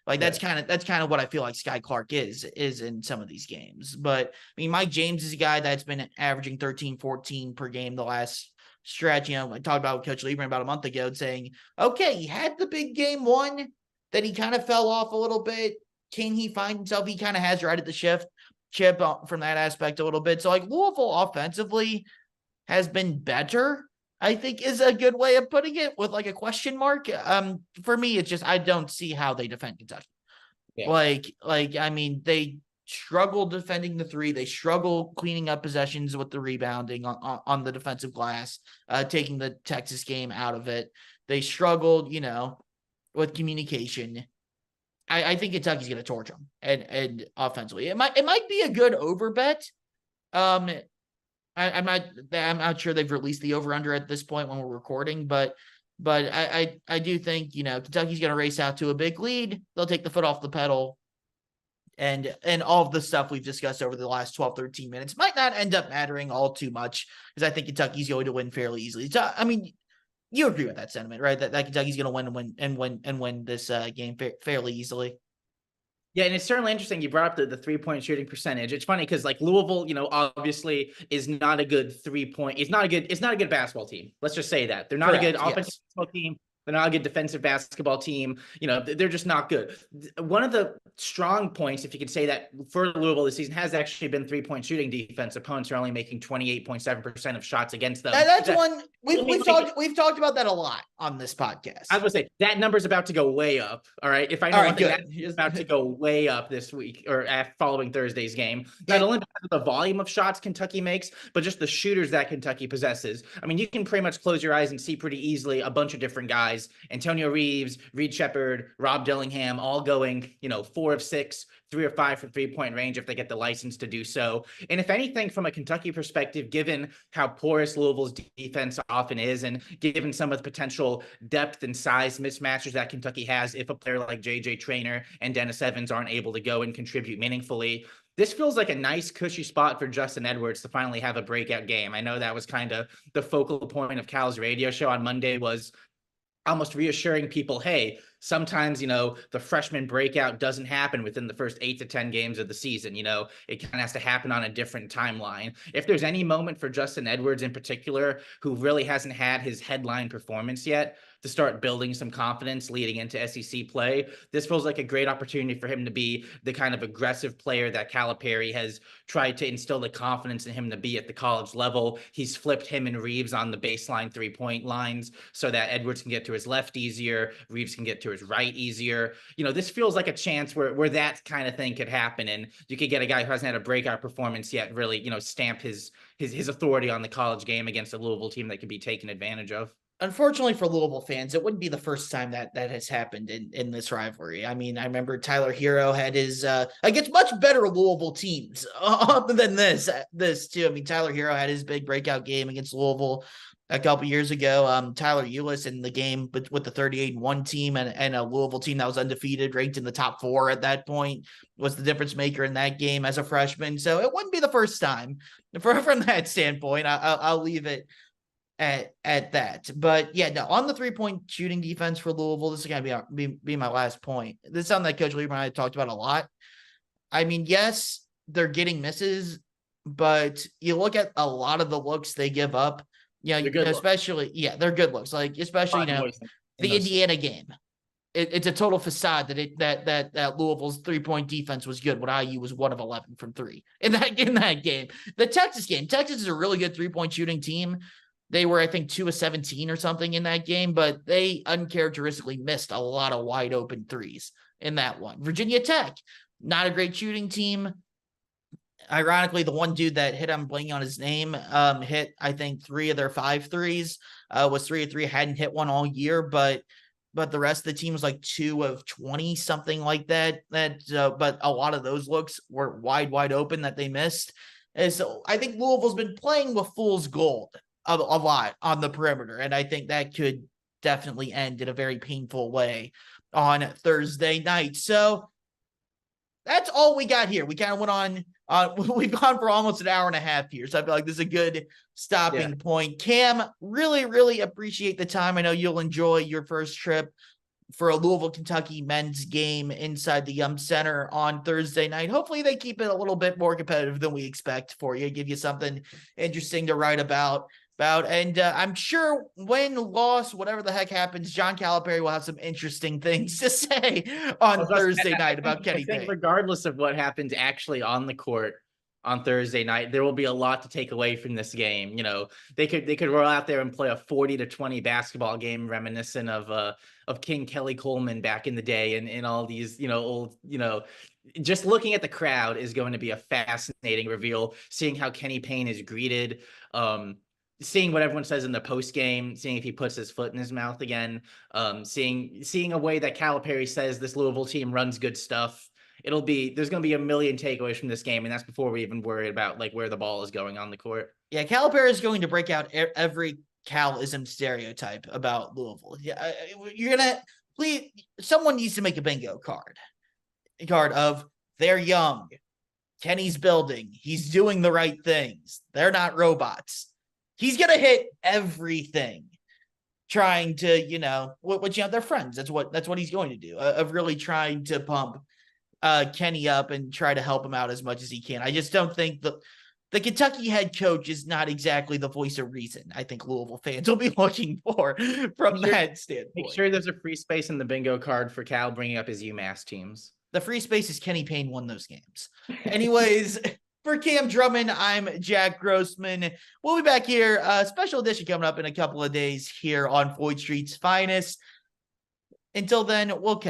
Like that's kind of what I feel like Sky Clark is in some of these games. But I mean, Mike James is a guy that's been averaging 13, 14 per game the last stretch. You know, I talked about Coach Lieberman about a month ago saying, okay, he had the big game one, then he kind of fell off a little bit. Can he find himself? He kind of has right at the chip from that aspect a little bit. So like Louisville offensively has been better, I think is a good way of putting it, with like a question mark. For me, it's just, I don't see how they defend Kentucky. Yeah. Like, I mean, they struggle defending the 3. They struggle cleaning up possessions with the rebounding on the defensive glass, taking the Texas game out of it. They struggled, you know, with communication. I think Kentucky's going to torch them and offensively. It might be a good over bet. I'm not sure they've released the over under at this point when we're recording, but I do think, you know, Kentucky's going to race out to a big lead. They'll take the foot off the pedal, and all of the stuff we've discussed over the last 12, 13 minutes might not end up mattering all too much, because I think Kentucky's going to win fairly easily. So, I mean, you agree with that sentiment, right? That Kentucky's going to win this game fairly easily. Yeah, and it's certainly interesting you brought up the 3-point shooting percentage. It's funny because like Louisville, you know, obviously is not a good 3-point. It's not a good basketball team. Let's just say that. They're not a good offensive team. They're not a good defensive basketball team. You know, they're just not good. One of the strong points, if you could say that, for Louisville this season has actually been 3-point shooting defense. Opponents are only making 28.7% of shots against them. That's one we've talked about that a lot on this podcast. I was gonna say that number's about to go way up. All right. If I know that is about to go way up this week or following Thursday's game, not only because of the volume of shots Kentucky makes, but just the shooters that Kentucky possesses. I mean, you can pretty much close your eyes and see pretty easily a bunch of different guys. Antonio Reeves, Reed Shepherd, Rob Dillingham, all going, you know, 4 of 6, 3 or 5 from 3-point range if they get the license to do so. And if anything, from a Kentucky perspective, given how porous Louisville's defense often is, and given some of the potential depth and size mismatches that Kentucky has, if a player like JJ Traynor and Dennis Evans aren't able to go and contribute meaningfully, this feels like a nice cushy spot for Justin Edwards to finally have a breakout game. I know that was kind of the focal point of Cal's radio show on Monday, was almost reassuring people, hey, sometimes, you know, the freshman breakout doesn't happen within the first 8 to 10 games of the season. You know, it kind of has to happen on a different timeline. If there's any moment for Justin Edwards in particular, who really hasn't had his headline performance yet, start building some confidence leading into SEC play. This feels like a great opportunity for him to be the kind of aggressive player that Calipari has tried to instill the confidence in him to be at the college level. He's flipped him and Reeves on the baseline 3-point lines so that Edwards can get to his left easier, Reeves can get to his right easier. This feels like a chance where that kind of thing could happen, and you could get a guy who hasn't had a breakout performance yet really, stamp his authority on the college game against a Louisville team that could be taken advantage of. Unfortunately for Louisville fans, it wouldn't be the first time that has happened in this rivalry. I mean, I remember Ty-Laur Hero had his against much better Louisville teams than this too. I mean, Ty-Laur Hero had his big breakout game against Louisville a couple years ago. Tyler Eulis in the game with the 38-1 team and a Louisville team that was undefeated, ranked in the top 4 at that point, was the difference maker in that game as a freshman. So it wouldn't be the first time from that standpoint. I'll leave it at that. But yeah, no, on the 3-point shooting defense for Louisville, this is going to be my last point. This is something that Coach Lieberman and I talked about a lot. I mean, yes, they're getting misses, but you look at a lot of the looks they give up. Yeah, especially they're good looks. Like especially the Indiana game. It's a total facade that Louisville's 3-point defense was good when IU was 1 of 11 from 3 in that game. The Texas game, Texas is a really good 3-point shooting team. They were, I think, 2 of 17 or something in that game, but they uncharacteristically missed a lot of wide open threes in that one. Virginia Tech, not a great shooting team. Ironically, the one dude that hit, I'm blanking on his name, hit, I think, 3 of their 5 threes, was 3 of 3, hadn't hit one all year, but the rest of the team was like 2 of 20, something like that. But a lot of those looks were wide open that they missed. And so I think Louisville's been playing with fool's gold a lot on the perimeter, and I think that could definitely end in a very painful way on Thursday night. So that's all we got here. We kind of went on, we've gone for almost an hour and a half here, so I feel like this is a good stopping point. Cam, really appreciate the time. I know you'll enjoy your first trip for a Louisville, Kentucky men's game inside the Yum Center on Thursday night. Hopefully they keep it a little bit more competitive than we expect for you, give you something interesting to write about. And I'm sure win, loss, whatever the heck happens, John Calipari will have some interesting things to say on Thursday night about Kenny Payne. Regardless of what happens actually on the court on Thursday night, there will be a lot to take away from this game. They could roll out there and play a 40-20 basketball game reminiscent of King Kelly Coleman back in the day, and all these old just looking at the crowd is going to be a fascinating reveal. Seeing how Kenny Payne is greeted. Seeing what everyone says in the post game, seeing if he puts his foot in his mouth again, seeing a way that Calipari says this Louisville team runs good stuff. There's going to be a million takeaways from this game, and that's before we even worry about like where the ball is going on the court. Yeah, Calipari is going to break out every Cal-ism stereotype about Louisville. Yeah, someone needs to make a bingo card of they're young, Kenny's building, he's doing the right things, they're not robots. He's going to hit everything trying to, they're friends. That's what he's going to do, of really trying to pump Kenny up and try to help him out as much as he can. I just don't think the Kentucky head coach is not exactly the voice of reason I think Louisville fans will be looking for from that standpoint. Make sure there's a free space in the bingo card for Cal bringing up his UMass teams. The free space is Kenny Payne won those games. Anyways, for Cam Drummond, I'm Jack Grossman. We'll be back here. Special edition coming up in a couple of days here on Floyd Street's Finest. Until then, we'll catch